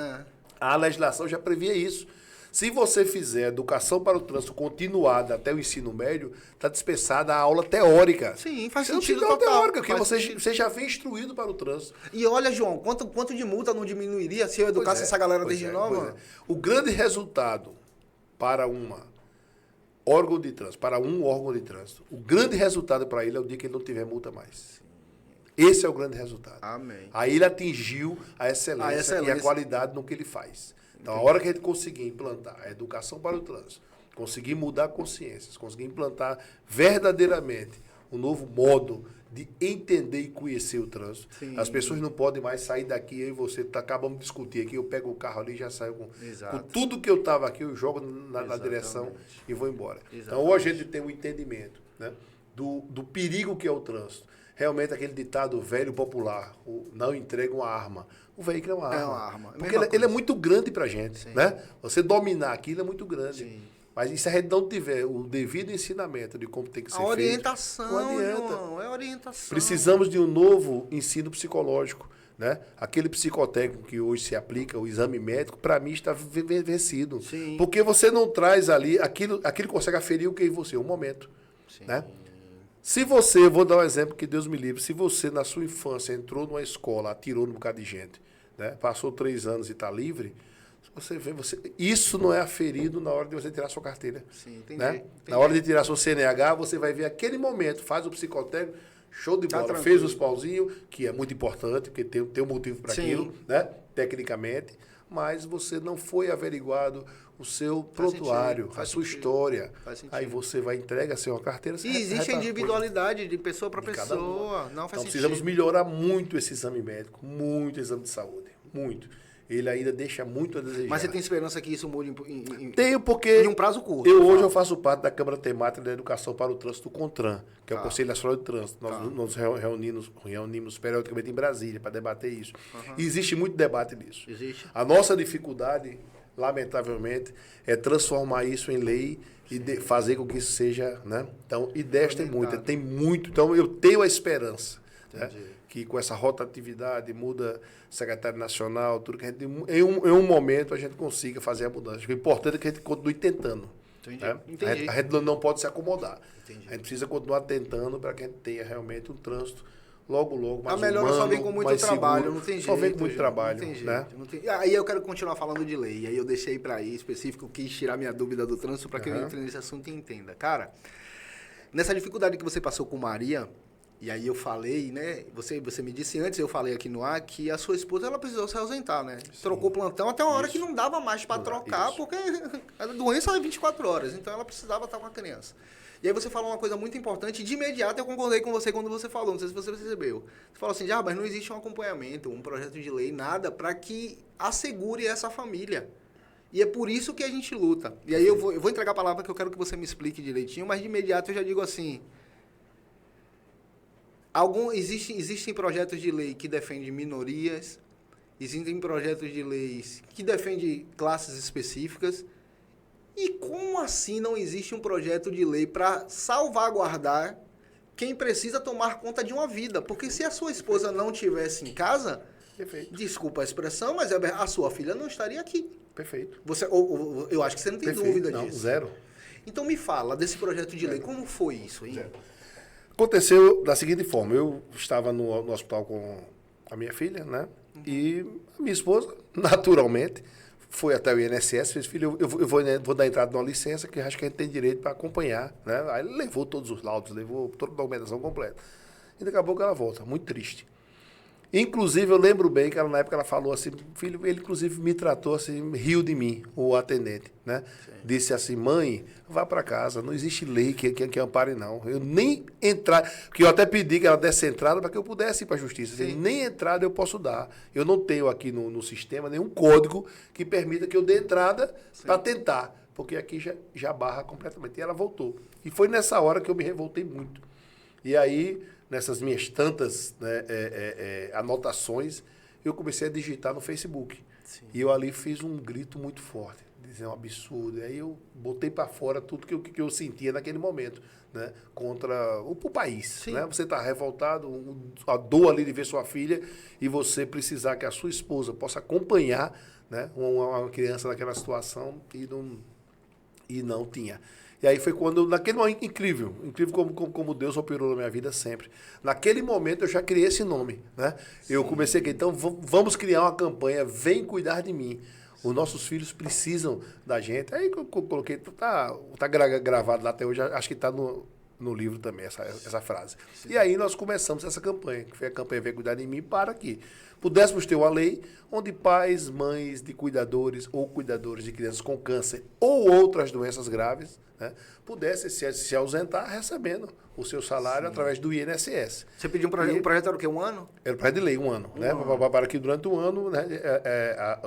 a legislação já previa isso. Se você fizer educação para o trânsito continuada até o ensino médio, está dispensada a aula teórica. Sim, faz você sentido não total. Teórica, porque você já vem instruído para o trânsito. E olha, João, quanto de multa não diminuiria se eu educasse essa galera desde nova? O grande resultado para um órgão de trânsito, o grande resultado para ele é o dia que ele não tiver multa mais. Esse é o grande resultado. Amém. Aí ele atingiu a excelência e a qualidade no que ele faz. Então, a hora que a gente conseguir implantar a educação para o trânsito, conseguir mudar consciências, conseguir implantar verdadeiramente um novo modo de entender e conhecer o trânsito. Sim. As pessoas não podem mais sair daqui, eu e você acabamos de discutir aqui, eu pego o carro ali e já saio com tudo que eu estava aqui, eu jogo na direção e vou embora. Exatamente. Então, hoje a gente tem um entendimento, né, do perigo que é o trânsito. Realmente aquele ditado velho popular, o não entrega uma arma. O veículo é uma arma. É uma arma. Porque ele é muito grande para a gente. Né? Você dominar aquilo é muito grande. Sim. Mas e se a gente não tiver o devido ensinamento de como tem que ser feito... orientação, não adianta. João, é orientação. Precisamos de um novo ensino psicológico. Né? Aquele psicotécnico que hoje se aplica, o exame médico, para mim está vencido. Sim. Porque você não traz ali aquilo que consegue aferir o que é em você, o momento. Sim. Né? Se você, vou dar um exemplo que Deus me livre, se você na sua infância entrou numa escola, atirou num bocado de gente, né? Passou 3 anos e está livre, você vê, isso não é aferido na hora de você tirar sua carteira. Sim, entendi, né? entendi. Na hora de tirar seu CNH, você vai ver aquele momento, faz o psicotécnico, show de bola, tranquilo. fez os pauzinhos, que é muito importante, porque tem um motivo para aquilo, né? Tecnicamente, mas você não foi averiguado o seu prontuário, a sua história. Aí você vai entrega a sua carteira. E existe a individualidade de pessoa para pessoa. Não faz então precisamos melhorar muito esse exame médico, muito exame de saúde, muito. Ele ainda deixa muito a desejar. Mas você tem esperança que isso mude Tenho, porque em um prazo curto? Hoje eu faço parte da Câmara Temática da Educação para o Trânsito, CONTRAN, que é o Conselho Nacional de Trânsito. Nós nos reunimos periodicamente em Brasília para debater isso. E existe muito debate nisso. Existe. A nossa dificuldade, lamentavelmente, é transformar isso em lei e fazer com que isso seja... Né? Então, ideias tem muita, tem muito. Então, eu tenho a esperança, né? Que com essa rotatividade muda secretário nacional, tudo que a gente, em um momento a gente consiga fazer a mudança. O importante é que a gente continue tentando. Né? A gente não pode se acomodar. A gente precisa continuar tentando para que a gente tenha realmente um trânsito logo mais a melhora humano, só vem com muito trabalho, seguro. não tem jeito. Só vem com muito trabalho. Não tem jeito, né? não tem... Aí eu quero continuar falando de lei. Aí eu deixei para aí específico, quis tirar minha dúvida do trânsito para que eu entre nesse assunto e entenda. Cara, nessa dificuldade que você passou com Maria... E aí eu falei, né? Você me disse antes, eu falei aqui no ar, que a sua esposa ela precisou se ausentar, né? Sim. Trocou plantão até uma hora que não dava mais para trocar, porque a doença é 24 horas, então ela precisava estar com a criança. E aí você falou uma coisa muito importante, de imediato eu concordei com você quando você falou, não sei se você percebeu. Você falou assim, mas não existe um acompanhamento, um projeto de lei, nada para que assegure essa família. E é por isso que a gente luta. E aí eu vou entregar a palavra que eu quero que você me explique direitinho, mas de imediato eu já digo assim... Existem projetos de lei que defendem minorias, existem projetos de leis que defendem classes específicas. E como assim não existe um projeto de lei para salvaguardar quem precisa tomar conta de uma vida? Porque se a sua esposa não estivesse em casa, desculpa a expressão, mas a sua filha não estaria aqui. Perfeito. Eu acho que você não tem dúvida disso. Não, zero. Então me fala desse projeto de lei, como foi isso, hein? Aconteceu da seguinte forma, eu estava no hospital com a minha filha, né? E a minha esposa, naturalmente, foi até o INSS, fez, filho, eu vou dar entrada numa licença que acho que a gente tem direito para acompanhar, né? Aí ele levou todos os laudos, levou toda a documentação completa. E daqui a pouco ela volta, muito triste. Inclusive, eu lembro bem que ela, na época ela falou assim, filho, ele inclusive me tratou assim, riu de mim, o atendente, né? Sim. Disse assim, mãe, vá para casa, não existe lei que ampare não. Eu nem entrar, porque eu até pedi que ela desse entrada para que eu pudesse ir para a justiça. Assim, nem entrada eu posso dar. Eu não tenho aqui no sistema nenhum código que permita que eu dê entrada para tentar, porque aqui já barra completamente. E ela voltou. E foi nessa hora que eu me revoltei muito. E aí... nessas minhas tantas anotações, eu comecei a digitar no Facebook. Sim. E eu ali fiz um grito muito forte, dizer um absurdo. E aí eu botei para fora tudo que eu sentia naquele momento, né? Contra o país. Né? Você está revoltado, a dor ali de ver sua filha e você precisar que a sua esposa possa acompanhar, né, uma criança naquela situação e não tinha. E aí foi quando, naquele momento, incrível como Deus operou na minha vida sempre. Naquele momento eu já criei esse nome, né? Eu comecei aqui, então vamos criar uma campanha, vem cuidar de mim. Os nossos filhos precisam da gente. Aí eu coloquei, tá gravado lá até hoje, acho que está no livro também essa frase. Sim. E aí nós começamos essa campanha, que foi a campanha Vem Cuidar de Mim para aqui. pudéssemos ter uma lei onde pais, mães de cuidadores ou cuidadores de crianças com câncer ou outras doenças graves, né, pudessem se ausentar recebendo o seu salário através do INSS. Você pediu um projeto, o projeto era o quê? Um ano? Era projeto de lei, um ano. Né, para que durante um ano, né,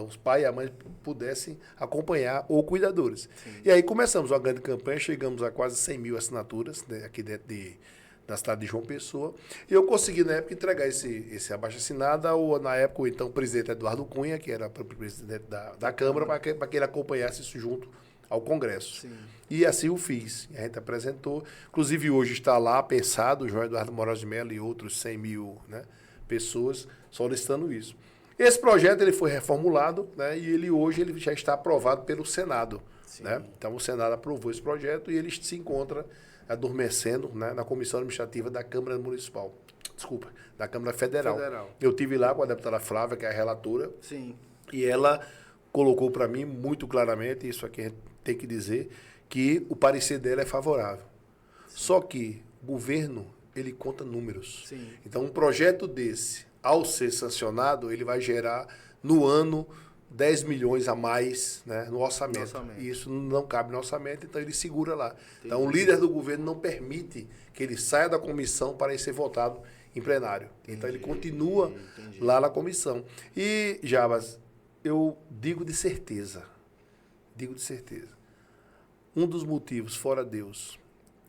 os pais e a mãe pudessem acompanhar ou cuidadores. Sim. E aí começamos uma grande campanha, chegamos a quase 100 mil assinaturas, né, aqui dentro da cidade de João Pessoa. E eu consegui, na época, entregar esse abaixo-assinado na época, o então presidente Eduardo Cunha, que era o presidente da Câmara, para que ele acompanhasse isso junto ao Congresso. Sim. E assim o fiz. A gente apresentou. Inclusive, hoje está lá pensado, o João Eduardo Moraes de Mello e outros 100 mil, né, pessoas solicitando isso. Esse projeto ele foi reformulado, né, e hoje ele já está aprovado pelo Senado. Né? Então, o Senado aprovou esse projeto e ele se encontra adormecendo, né, na Comissão Administrativa da Câmara Municipal. Desculpa, da Câmara Federal. Eu estive lá com a deputada Flávia, que é a relatora. Sim. E ela colocou para mim muito claramente, isso aqui a gente tem que dizer, que o parecer dela é favorável. Sim. Só que o governo, ele conta números. Sim. Então, um projeto desse, ao ser sancionado, ele vai gerar, no ano, 10 milhões a mais, né, no orçamento. E isso não cabe no orçamento, então ele segura lá. Entendi. Então, o líder do governo não permite que ele saia da comissão para ir ser votado em plenário. Então, ele continua lá na comissão. E, Jabas, eu digo de certeza, um dos motivos, fora Deus,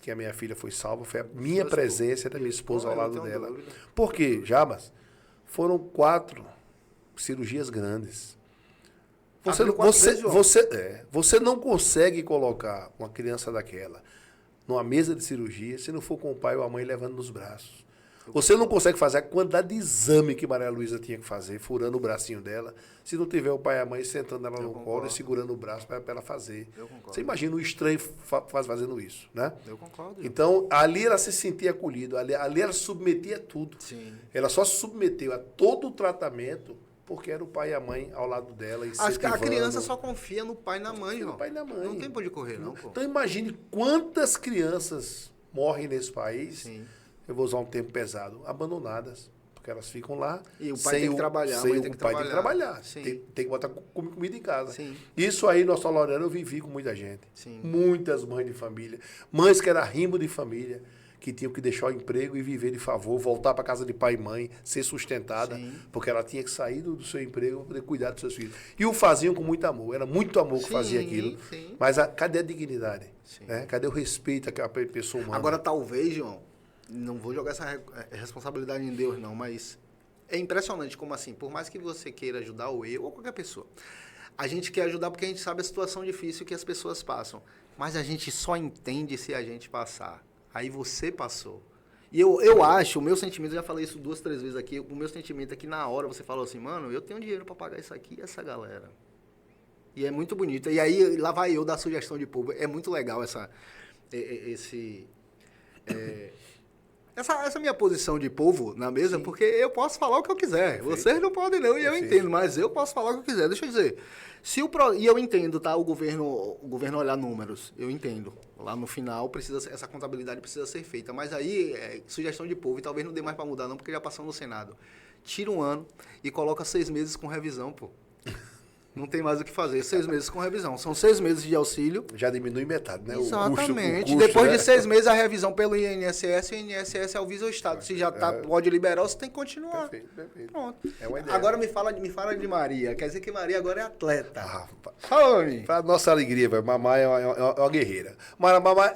que a minha filha foi salva, foi a minha presença da minha esposa ao lado dela. Por quê, Jabas? Foram 4 cirurgias grandes. Você não consegue colocar uma criança daquela numa mesa de cirurgia se não for com o pai ou a mãe levando nos braços. Você não consegue fazer a quantidade de exame que Maria Luísa tinha que fazer, furando o bracinho dela, se não tiver o pai e a mãe sentando ela no colo e segurando o braço para ela fazer. Você imagina o estranho fazendo isso, né? Eu concordo. Então, ali ela se sentia acolhida, ali ela submetia a tudo. Sim. Ela só se submeteu a todo o tratamento porque era o pai e a mãe ao lado dela. Acho que a criança só confia no pai e na mãe, João. No pai e na mãe. Não tem por onde correr, não, pô. Então, imagine quantas crianças morrem nesse país. Sim. Eu vou usar um termo pesado, abandonadas, porque elas ficam lá. E o pai tem que trabalhar, a mãe tem que trabalhar. Tem que trabalhar, tem que botar comida em casa. Sim. Isso aí, no São Lorena, eu vivi com muita gente. Sim. Muitas mães de família. Mães que eram arrimo de família, que tinham que deixar o emprego e viver de favor, voltar para casa de pai e mãe, ser sustentada, porque ela tinha que sair do seu emprego para poder cuidar dos seus filhos. E o faziam com muito amor, era muito amor que fazia aquilo. Sim. Mas cadê a dignidade? Né? Cadê o respeito àquela pessoa humana? Agora, talvez, João, não vou jogar essa responsabilidade em Deus, não, mas é impressionante como assim, por mais que você queira ajudar, ou eu, ou qualquer pessoa, a gente quer ajudar porque a gente sabe a situação difícil que as pessoas passam, mas a gente só entende se a gente passar. Aí você passou. E eu acho, o meu sentimento, eu já falei isso 2, 3 vezes aqui, o meu sentimento é que na hora você falou assim, mano, eu tenho dinheiro para pagar isso aqui e essa galera. E é muito bonito. E aí, lá vai eu dar sugestão de povo. É muito legal essa minha posição de povo na mesa, porque eu posso falar o que eu quiser. Vocês não podem não, e eu entendo, mas eu posso falar o que eu quiser. Deixa eu dizer, e eu entendo, tá, o governo olhar números, eu entendo. Lá no final, essa contabilidade precisa ser feita. Mas aí, sugestão de povo, e talvez não dê mais para mudar não, porque já passou no Senado. Tira um ano e coloca 6 meses com revisão, pô. Não tem mais o que fazer. 6 meses com revisão. São 6 meses de auxílio. Já diminui metade, né? Exatamente. O custo, depois de 6 meses, a revisão pelo INSS, o INSS avisa o Estado. Se já pode liberar, você tem que continuar. Perfeito. Pronto. É uma ideia. Agora me fala de Maria. Quer dizer que Maria agora é atleta. Fala, mim. Para nossa alegria, velho. Mamãe é uma guerreira. Mas a mamãe,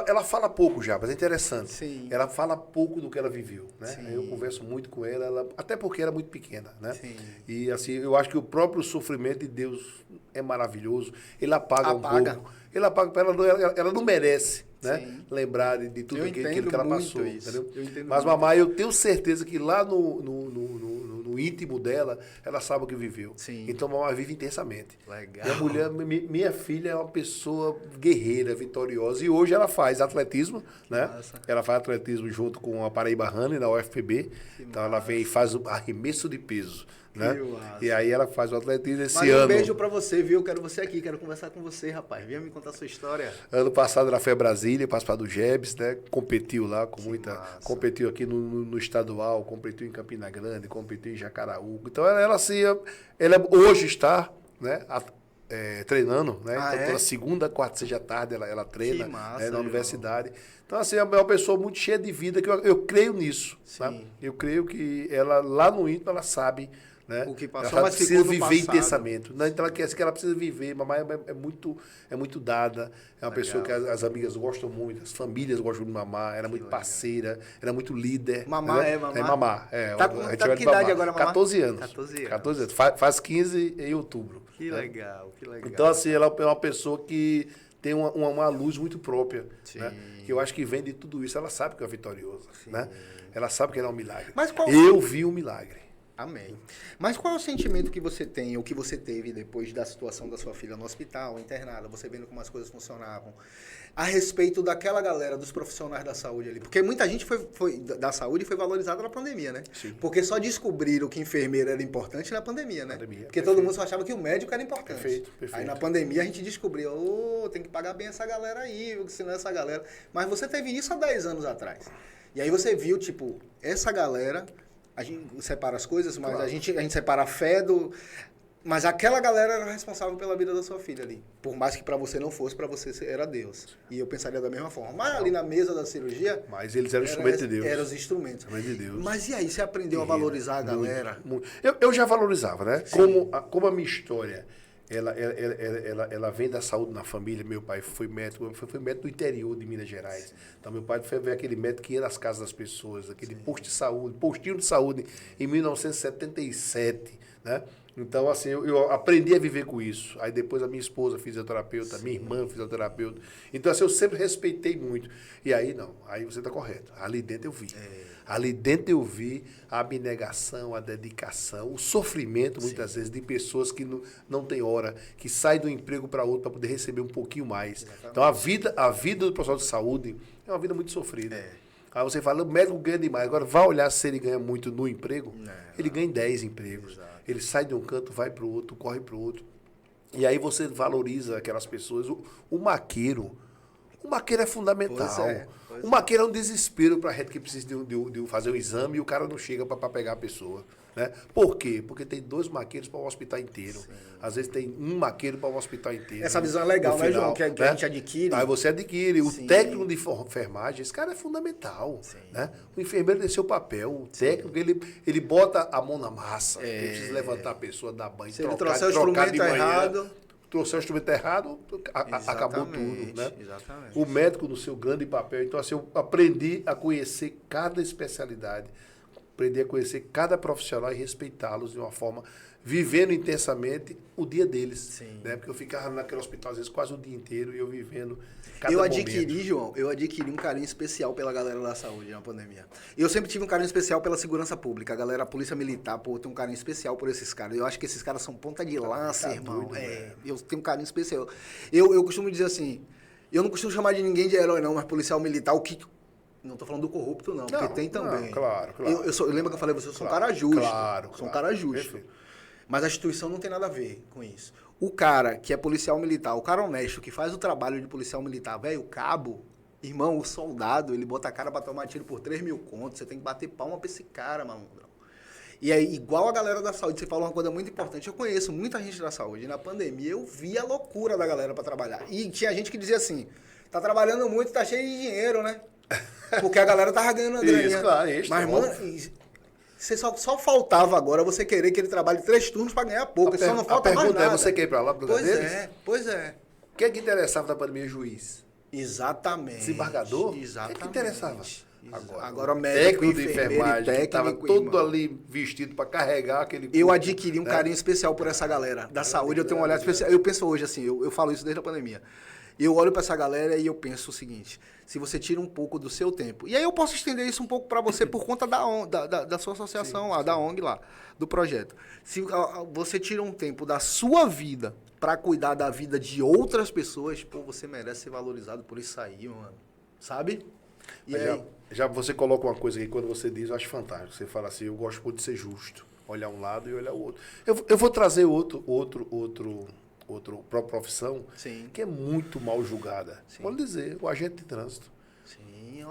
ela fala pouco já, mas é interessante. Sim. Ela fala pouco do que ela viveu, né? Sim. Eu converso muito com ela, até porque era muito pequena, né? Sim. E assim, eu acho que o próprio sofrimento de Deus é maravilhoso. Ele apaga um pouco. Ele apaga, ela não merece, né? Lembrar de tudo aquilo que ela passou. Entendeu? Mas, mamãe, eu tenho certeza que lá no íntimo dela, ela sabe o que viveu. Sim. Então, mamãe vive intensamente. Legal. Minha filha é uma pessoa guerreira, vitoriosa. E hoje ela faz atletismo, né? Nossa. Ela faz atletismo junto com a Paraíba Running, na UFPB. Então, ela vem e faz o arremesso de peso. né? massa. E aí ela faz o atletismo esse Mas ano. um beijo pra você, viu? Quero você aqui, quero conversar com você, rapaz. Venha me contar a sua história. Ano passado ela foi a Brasília, participar do GEBS, né? Competiu lá com muita. massa. Competiu aqui no estadual, competiu em Campina Grande, competiu em Jacaraú. Então ela assim, ela hoje está, né? Treinando, né? Ah, Então, é? toda segunda, quarta, seja tarde, ela treina, Que massa, né, na João. universidade. Então, assim, é uma pessoa muito cheia de vida, que eu creio nisso. Tá? Sim. Eu creio que ela, lá no íntimo, ela sabe, né? O que passou, ela mas precisa ficou no viver passado. intensamente. Né? Então, ela quer que ela precisa viver. Mamãe é muito dada. É uma pessoa que as amigas gostam muito, as famílias gostam de mamar. Era muito parceira, era muito líder. Mamar né? é mamar? É mamar. É, Tá a com- gente tá chama com de que idade mamar. agora, mamar? 14 anos. 14 anos. 14 anos. Faz 15 em outubro. Que né? legal, que legal. Então, assim, ela é uma pessoa que tem uma luz muito própria, Sim. né? Que eu acho que vem de tudo isso. Ela sabe que é vitoriosa, né? Ela sabe que ela é um milagre. Mas qual- Eu vi um milagre. Amém. Mas qual é o sentimento que você tem, ou que você teve depois da situação da sua filha no hospital, internada, você vendo como as coisas funcionavam, a respeito daquela galera, dos profissionais da saúde ali? Porque muita gente da saúde foi valorizada na pandemia, né? Sim. Porque só descobriram que enfermeiro era importante na pandemia, né? Pandemia, Porque perfeito. todo mundo só achava que o médico era importante. Perfeito. Aí na pandemia a gente descobriu, tem que pagar bem essa galera aí, viu? Senão essa galera... Mas você teve isso há 10 anos atrás. E aí você viu, tipo, essa galera... A gente separa as coisas, mas Claro. a gente separa a fé do... Mas aquela galera era responsável pela vida da sua filha ali. Por mais que pra você não fosse, pra você era Deus. E eu pensaria da mesma forma. Mas ali na mesa da cirurgia... Mas eles eram instrumento de Deus. Eram os instrumentos. Instrumento de Deus. Mas e aí, você aprendeu a valorizar a galera? Eu já valorizava, né? Como a minha história, ela vem da saúde na família. Meu pai foi médico do interior de Minas Gerais. Então, meu pai foi ver aquele médico que ia nas casas das pessoas, aquele postinho de saúde, em 1977, né? Então, assim, eu aprendi a viver com isso. Aí depois a minha esposa fisioterapeuta, minha irmã fisioterapeuta. Então, assim, eu sempre respeitei muito. E aí, não. Aí você está correto. Ali dentro eu vi. Ali dentro eu vi a abnegação, a dedicação, o sofrimento, muitas vezes, de pessoas que não têm hora, que saem do emprego para outro para poder receber um pouquinho mais. Exatamente. Então, a vida do profissional de saúde é uma vida muito sofrida. Aí você fala, o médico ganha demais. Agora, vai olhar se ele ganha muito no emprego. Ele ganha em 10 empregos. Exato. Ele sai de um canto, vai para o outro, corre para o outro. E aí você valoriza aquelas pessoas. O maqueiro é fundamental. Pois O maqueiro é um desespero para a gente que precisa de fazer o exame e o cara não chega para pegar a pessoa. Né? Por quê? Porque tem 2 maqueiros para um hospital inteiro. Sim. Às vezes tem um maqueiro para um hospital inteiro. Essa visão é legal, No né, final, João? Que a gente adquire. Aí você adquire. O Sim. técnico de enfermagem, esse cara é fundamental. Sim. Né? O enfermeiro tem seu papel. O técnico, ele bota a mão na massa. Ele precisa levantar a pessoa, dar banho, Se ele trocar trouxer o de instrumento manhã. errado... Trouxer o instrumento errado, acabou tudo. Exatamente, Né? exatamente. O médico no seu grande papel. Então, assim, eu aprendi a conhecer cada especialidade, aprendi a conhecer cada profissional e respeitá-los de uma forma, vivendo intensamente o dia deles. Sim. Né? Porque eu ficava naquele hospital, às vezes, quase o dia inteiro, e eu vivendo cada Eu momento. adquiri, João, um carinho especial pela galera da saúde na pandemia. Eu sempre tive um carinho especial pela segurança pública. A galera, a polícia militar, pô, eu tenho um carinho especial por esses caras. Eu acho que esses caras são ponta de lança, irmão. doido, velho. Eu tenho um carinho especial. Eu costumo dizer assim, eu não costumo chamar de ninguém de herói não, mas policial militar, o que... Não tô falando do corrupto não, porque tem também. Não, claro. Eu lembro que eu falei, eu sou um Claro, cara justo. claro, Sou um claro. cara justo. Perfeito. Mas a instituição não tem nada a ver com isso. O cara que é policial militar, o cara honesto, que faz o trabalho de policial militar, velho, o cabo, irmão, o soldado, ele bota a cara pra tomar tiro por 3 mil contos, você tem que bater palma pra esse cara, malandrão. E aí, igual a galera da saúde, você falou uma coisa muito importante, eu conheço muita gente da saúde, e na pandemia eu vi a loucura da galera pra trabalhar. E tinha gente que dizia assim, tá trabalhando muito, tá cheio de dinheiro, né? Porque a galera tava ganhando a graninha. Isso, claro, isso, Mas, óbvio. mano, você só faltava agora você querer que ele trabalhe 3 turnos pra ganhar pouco. Só não falta a mais pergunta nada. é, você quer ir pra lá pro lugar Pois deles? pois é. O que é que interessava na pandemia? Juiz. Exatamente. Desembargador? Exatamente. O que é que interessava? Agora médico, Técnico de enfermeiro, enfermagem, que estava técnico, todo irmão. ali vestido para carregar aquele Eu corpo, adquiri um né? carinho especial por essa galera. Da saúde eu tenho um olhar especial. Eu penso hoje assim, eu falo isso desde a pandemia. Eu olho pra essa galera e eu penso o seguinte, se você tira um pouco do seu tempo, e aí eu posso estender isso um pouco pra você por conta da sua associação lá, da ONG lá, do projeto. Se você tira um tempo da sua vida pra cuidar da vida de outras pessoas, pô, você merece ser valorizado por isso aí, mano. Sabe? E Mas aí? já você coloca uma coisa aí, quando você diz, eu acho fantástico. Você fala assim, eu gosto muito de ser justo. olhar um lado e olhar o outro. Eu vou trazer outra profissão Sim. que é muito mal julgada. Sim. Pode dizer, o agente de trânsito. Sim,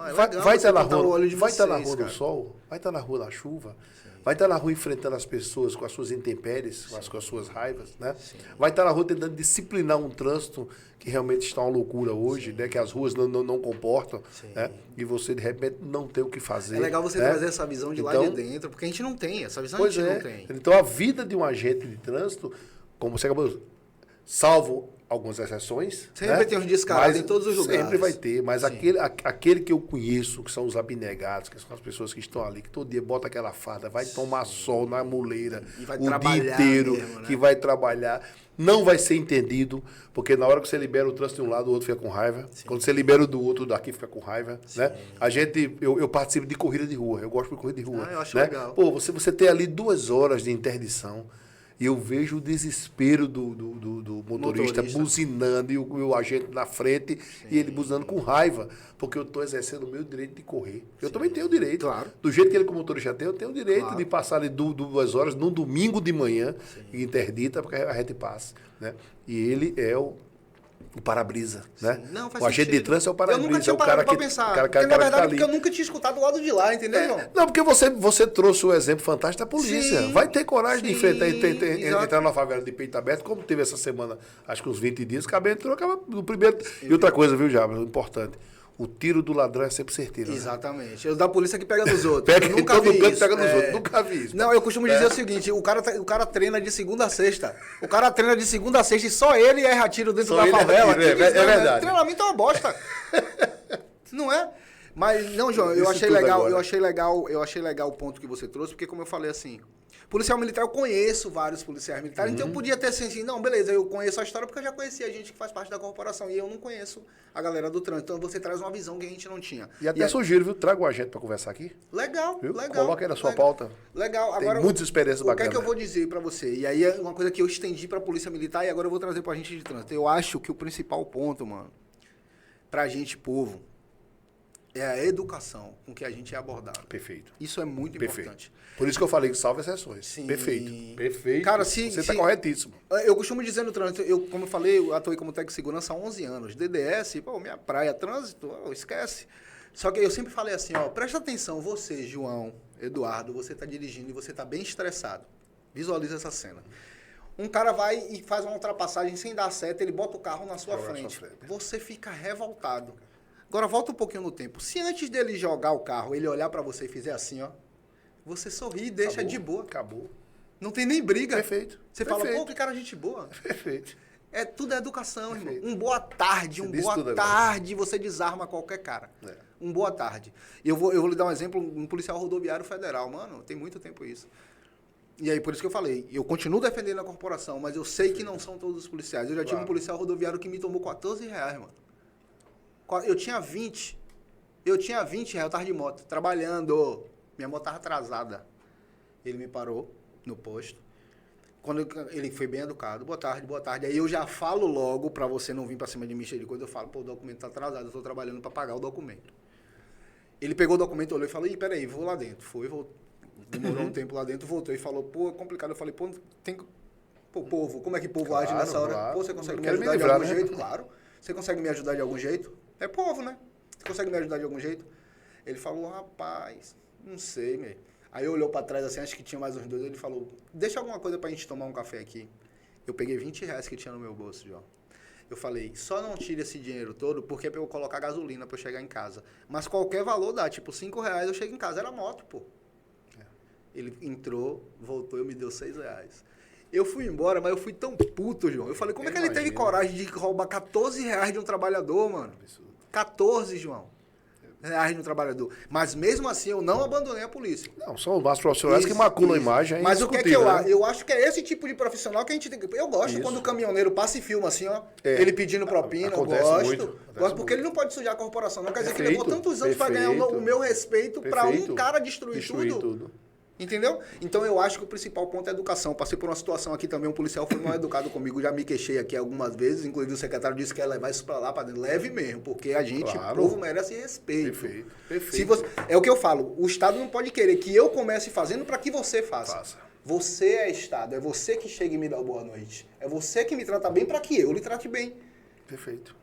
Vai estar na rua, vai estar na rua no sol, vai estar na rua na chuva, vai estar na rua enfrentando as pessoas com as suas intempéries, com as suas raivas, né? Vai estar na rua tentando disciplinar um trânsito que realmente está uma loucura hoje, né? Que as ruas não comportam, né? E você, de repente, não tem o que fazer. É legal você trazer essa visão de lá de dentro, porque a gente não tem, essa visão a gente não tem. Então, a vida de um agente de trânsito, como você acabou, salvo algumas exceções. Sempre tem uns descarados em todos os lugares. Sempre vai ter, mas aquele que eu conheço, que são os abnegados, que são as pessoas que estão ali, que todo dia bota aquela farda, vai tomar sol na muleira o dia inteiro, mesmo, né? Que vai trabalhar, não vai ser entendido, porque na hora que você libera o trânsito de um lado, o outro fica com raiva. Sim. Quando você libera o do outro, daqui fica com raiva. Né? Eu participo de corrida de rua, eu gosto de corrida de rua. Eu acho legal. Pô, você tem ali 2 horas de interdição. E eu vejo o desespero do motorista buzinando e o agente na frente. Sim. E ele buzinando com raiva, porque eu estou exercendo o meu direito de correr. Eu também tenho o direito. Claro. Do jeito que ele como motorista tem, eu tenho o direito de passar ali 2 horas num domingo de manhã, interdita, porque a gente passa. Né? E ele é o para-brisa, né? Não, faz o agente sentido. de trânsito é o para-brisa. Eu nunca tinha parado pra pensar. Porque, na verdade, porque eu nunca tinha escutado o lado de lá, entendeu, João? Não, porque você trouxe o exemplo fantástico da polícia. Sim, vai ter coragem de enfrentar, entrar na favela de peito aberto, como teve essa semana, acho que uns 20 dias, acaba no primeiro... E outra coisa, viu, Jabra, importante. O tiro do ladrão é sempre certeiro. Exatamente. Né? O da polícia que pega nos outros. Eu nunca vi isso. Pega nos outros. Nunca vi isso. Não, eu costumo dizer o seguinte, o cara treina de segunda a sexta. O cara treina de segunda a sexta e só ele erra tiro dentro da favela. É verdade. O treinamento é uma bosta. Não é? Mas, não, João, eu achei legal o ponto que você trouxe, porque como eu falei assim, policial militar, eu conheço vários policiais militares, então eu podia ter assim, não, beleza, eu conheço a história porque eu já conhecia a gente que faz parte da corporação, e eu não conheço a galera do trânsito, então você traz uma visão que a gente não tinha. E até sugiro, viu, traga o agente para conversar aqui. Legal, viu? Legal. Coloca aí na sua pauta. Legal. Tem agora, muitas experiências bacanas. O que é que eu vou dizer para você? E aí é uma coisa que eu estendi para a polícia militar e agora eu vou trazer para a gente de trânsito. Eu acho que o principal ponto, mano, pra gente, povo, é a educação com que a gente é abordado. Perfeito. Isso é muito importante. Por isso que eu falei que salva exceções. Sim. Perfeito. Cara, você está corretíssimo. Eu costumo dizer no trânsito, como eu falei, eu atuei como técnico de segurança há 11 anos. DDS, minha praia, trânsito, esquece. Só que eu sempre falei assim, presta atenção, você, João, Eduardo, você está dirigindo e você está bem estressado. Visualiza essa cena. Um cara vai e faz uma ultrapassagem sem dar seta, ele bota o carro na sua frente. Você fica revoltado. Agora, volta um pouquinho no tempo. Se antes dele jogar o carro, ele olhar pra você e fizer assim, você sorri e deixa de boa. Acabou. Não tem nem briga. Perfeito. Você fala, pô, que cara gente boa. Perfeito. Tudo é educação, irmão. Um boa tarde, você desarma qualquer cara. Um boa tarde. Eu vou lhe dar um exemplo, um policial rodoviário federal. Mano, tem muito tempo isso. E aí, por isso que eu falei, eu continuo defendendo a corporação, mas eu sei que não são todos os policiais. Eu já tive um policial rodoviário que me tomou R$14, mano. Eu tinha 20 reais, eu tava de moto, trabalhando. Minha moto tava atrasada. Ele me parou no posto. Quando ele foi bem educado, boa tarde. Aí eu já falo logo, pra você não vir pra cima de mim cheio de coisa, eu falo, pô, o documento tá atrasado, eu tô trabalhando pra pagar o documento. Ele pegou o documento, olhou e falou, peraí, vou lá dentro. Demorou um tempo lá dentro, voltou e falou, pô, é complicado. Eu falei, pô, povo, como é que povo age nessa hora? Claro. Pô, você consegue me ajudar de algum jeito? Claro. Você consegue me ajudar de algum jeito? É povo, né? Você consegue me ajudar de algum jeito? Ele falou, rapaz, não sei, meu. Aí olhou pra trás assim, acho que tinha mais uns 2, ele falou, deixa alguma coisa pra gente tomar um café aqui. Eu peguei R$20 que tinha no meu bolso, João. Eu falei, só não tire esse dinheiro todo, porque é pra eu colocar gasolina pra eu chegar em casa. Mas qualquer valor dá, tipo R$5 eu chego em casa, era moto, pô. Ele entrou, voltou e me deu R$6. Eu fui embora, mas eu fui tão puto, João. Eu falei, como é que ele teve coragem de roubar R$14 de um trabalhador, mano? 14, João. Reais de um trabalhador. Mas mesmo assim, eu não abandonei a polícia. Não, são os profissionais que maculam a imagem. Mas o que é que eu acho que é esse tipo de profissional que a gente tem que... Eu gosto quando o caminhoneiro passa e filma assim, ele pedindo propina, eu gosto. Gosto porque ele não pode sujar a corporação. Não quer dizer que ele levou tantos anos para ganhar o meu respeito para um cara destruir tudo. Entendeu? Então eu acho que o principal ponto é a educação. Passei por uma situação aqui também, um policial foi mal educado comigo, já me queixei aqui algumas vezes, inclusive o secretário disse que ia levar isso pra lá, pra dentro. Leve mesmo, porque a gente, o povo merece respeito. Perfeito. Se você, é o que eu falo, o Estado não pode querer que eu comece fazendo para que você faça. Você é Estado, é você que chega e me dá boa noite. É você que me trata bem para que eu lhe trate bem. Perfeito.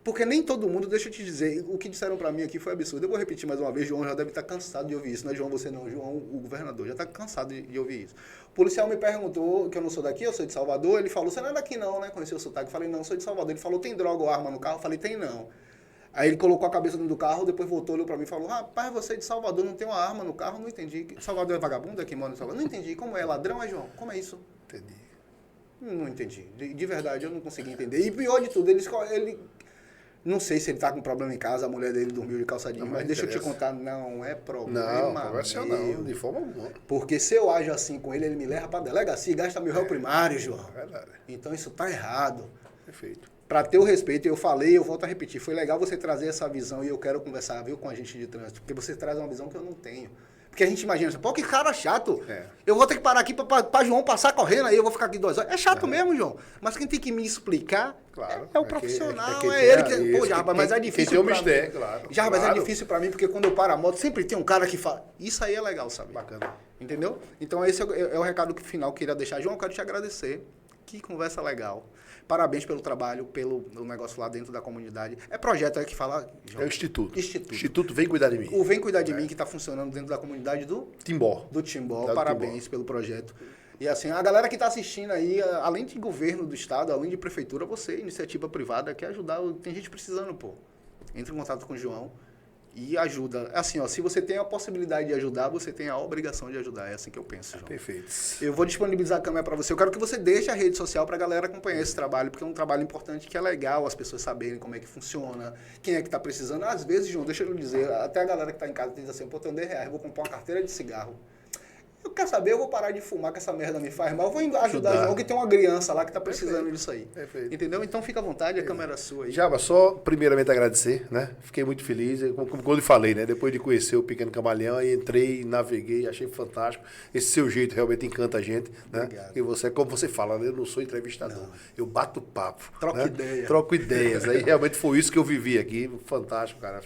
Porque nem todo mundo, deixa eu te dizer, o que disseram para mim aqui foi absurdo. Eu vou repetir mais uma vez, João já deve estar cansado de ouvir isso. Não é João você não, João o governador, já está cansado de ouvir isso. O policial me perguntou, que eu não sou daqui, eu sou de Salvador, ele falou, você não é daqui não, né? Conheceu o sotaque. Eu falei, não, sou de Salvador. Ele falou, tem droga ou arma no carro? Eu falei, tem não. Aí ele colocou a cabeça dentro do carro, depois voltou, olhou para mim e falou, rapaz, você é de Salvador, não tem uma arma no carro? Não entendi. Salvador é vagabundo, é quem mora em Salvador? Não entendi. Como é? Ladrão, é João? Como é isso? Entendi. Não entendi. De verdade, eu não consegui entender. E pior de tudo, ele não sei se ele tá com problema em casa, a mulher dele dormiu de calça jeans, mas deixa eu te contar, não é problema. Não, conversa não, de forma alguma. Porque se eu ajo assim com ele, ele me leva pra delegacia e gasta meu réu primário, João. É verdade. Então isso tá errado. Perfeito. Para ter o respeito, eu falei, eu volto a repetir, foi legal você trazer essa visão e eu quero conversar, viu, com a gente de trânsito, porque você traz uma visão que eu não tenho. Porque a gente imagina assim, pô, que cara chato. É. Eu vou ter que parar aqui para João passar correndo, aí eu vou ficar aqui 2 horas. É chato mesmo, João. Mas quem tem que me explicar é o profissional, ele que... Pô, Jarbas, mas é difícil para mim. Claro. Jarbas, é difícil para mim, porque quando eu paro a moto, sempre tem um cara que fala, isso aí é legal, sabe? Bacana. Entendeu? Então esse é o recado final que eu queria deixar. João, eu quero te agradecer. Que conversa legal. Parabéns pelo trabalho, pelo negócio lá dentro da comunidade. É projeto aí que fala... João? É o Instituto. Instituto. Instituto Vem Cuidar de Mim. O Vem Cuidar de Mim, que está funcionando dentro da comunidade do... Timbó. Do Timbó. Parabéns pelo projeto. E assim, a galera que está assistindo aí, além de governo do estado, além de prefeitura, você, iniciativa privada, quer ajudar. Tem gente precisando, pô. Entre em contato com o João e ajuda. Assim, ó, se você tem a possibilidade de ajudar, você tem a obrigação de ajudar. É assim que eu penso, João. Perfeito. Eu vou disponibilizar a câmera para você. Eu quero que você deixe a rede social para a galera acompanhar esse trabalho, porque é um trabalho importante que é legal as pessoas saberem como é que funciona, quem é que está precisando. Às vezes, João, deixa eu lhe dizer, até a galera que está em casa diz assim, pô, tem R$10, eu vou comprar uma carteira de cigarro. Eu quero saber, eu vou parar de fumar, que essa merda me faz mal. Eu vou ajudar o João, que tem uma criança lá que está precisando disso aí. Perfeito. Entendeu? Então fica à vontade, a câmera é sua aí. Jarbas, só primeiramente agradecer, né? Fiquei muito feliz, como eu falei, né? Depois de conhecer o Pequeno Camaleão, aí entrei, naveguei, achei fantástico. Esse seu jeito realmente encanta a gente, né? Obrigado. E você, como você fala, né? Eu não sou entrevistador, não. Eu bato papo. Troco ideia. Troco ideias. Aí realmente foi isso que eu vivi aqui, fantástico, cara.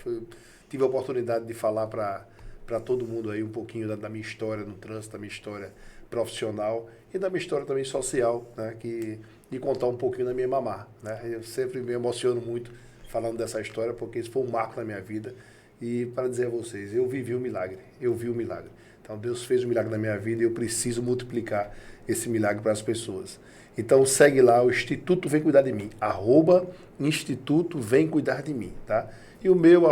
Tive a oportunidade de falar para todo mundo aí um pouquinho da minha história no trânsito, da minha história profissional e da minha história também social, né? E contar um pouquinho da minha mamá, né? Eu sempre me emociono muito falando dessa história, porque isso foi um marco na minha vida. E para dizer a vocês, eu vivi um milagre, eu vi um milagre. Então Deus fez um milagre na minha vida e eu preciso multiplicar esse milagre para as pessoas. Então segue lá, o Instituto Vem Cuidar de Mim, @Instituto Vem Cuidar de Mim, tá? E o meu,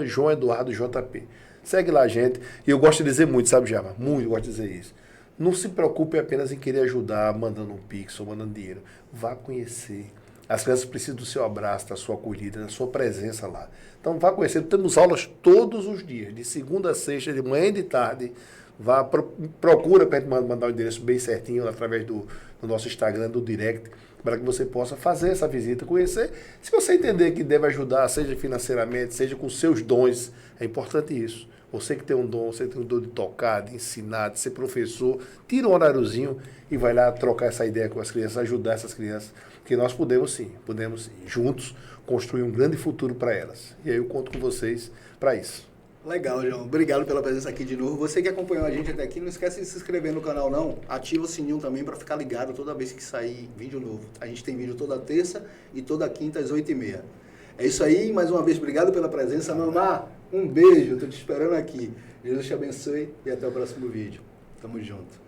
@João Eduardo JP. Segue lá, gente. E eu gosto de dizer muito, sabe, Jarbas? Muito gosto de dizer isso. Não se preocupe apenas em querer ajudar, mandando um pix ou mandando dinheiro. Vá conhecer. As crianças precisam do seu abraço, da sua acolhida, da sua presença lá. Então, vá conhecer. Temos aulas todos os dias, de segunda a sexta, de manhã e de tarde. Vá, procura para a gente mandar o endereço bem certinho através do nosso Instagram, do direct, para que você possa fazer essa visita, conhecer. Se você entender que deve ajudar, seja financeiramente, seja com seus dons, é importante isso. Você que tem um dom, você tem um dom de tocar, de ensinar, de ser professor, tira um horáriozinho e vai lá trocar essa ideia com as crianças, ajudar essas crianças, porque nós podemos sim, juntos construir um grande futuro para elas. E aí eu conto com vocês para isso. Legal, João. Obrigado pela presença aqui de novo. Você que acompanhou a gente até aqui, não esquece de se inscrever no canal não. Ativa o sininho também para ficar ligado toda vez que sair vídeo novo. A gente tem vídeo toda terça e toda quinta às 8h30. É isso aí. Mais uma vez, obrigado pela presença. Mamá, um beijo. Estou te esperando aqui. Jesus te abençoe e até o próximo vídeo. Tamo junto.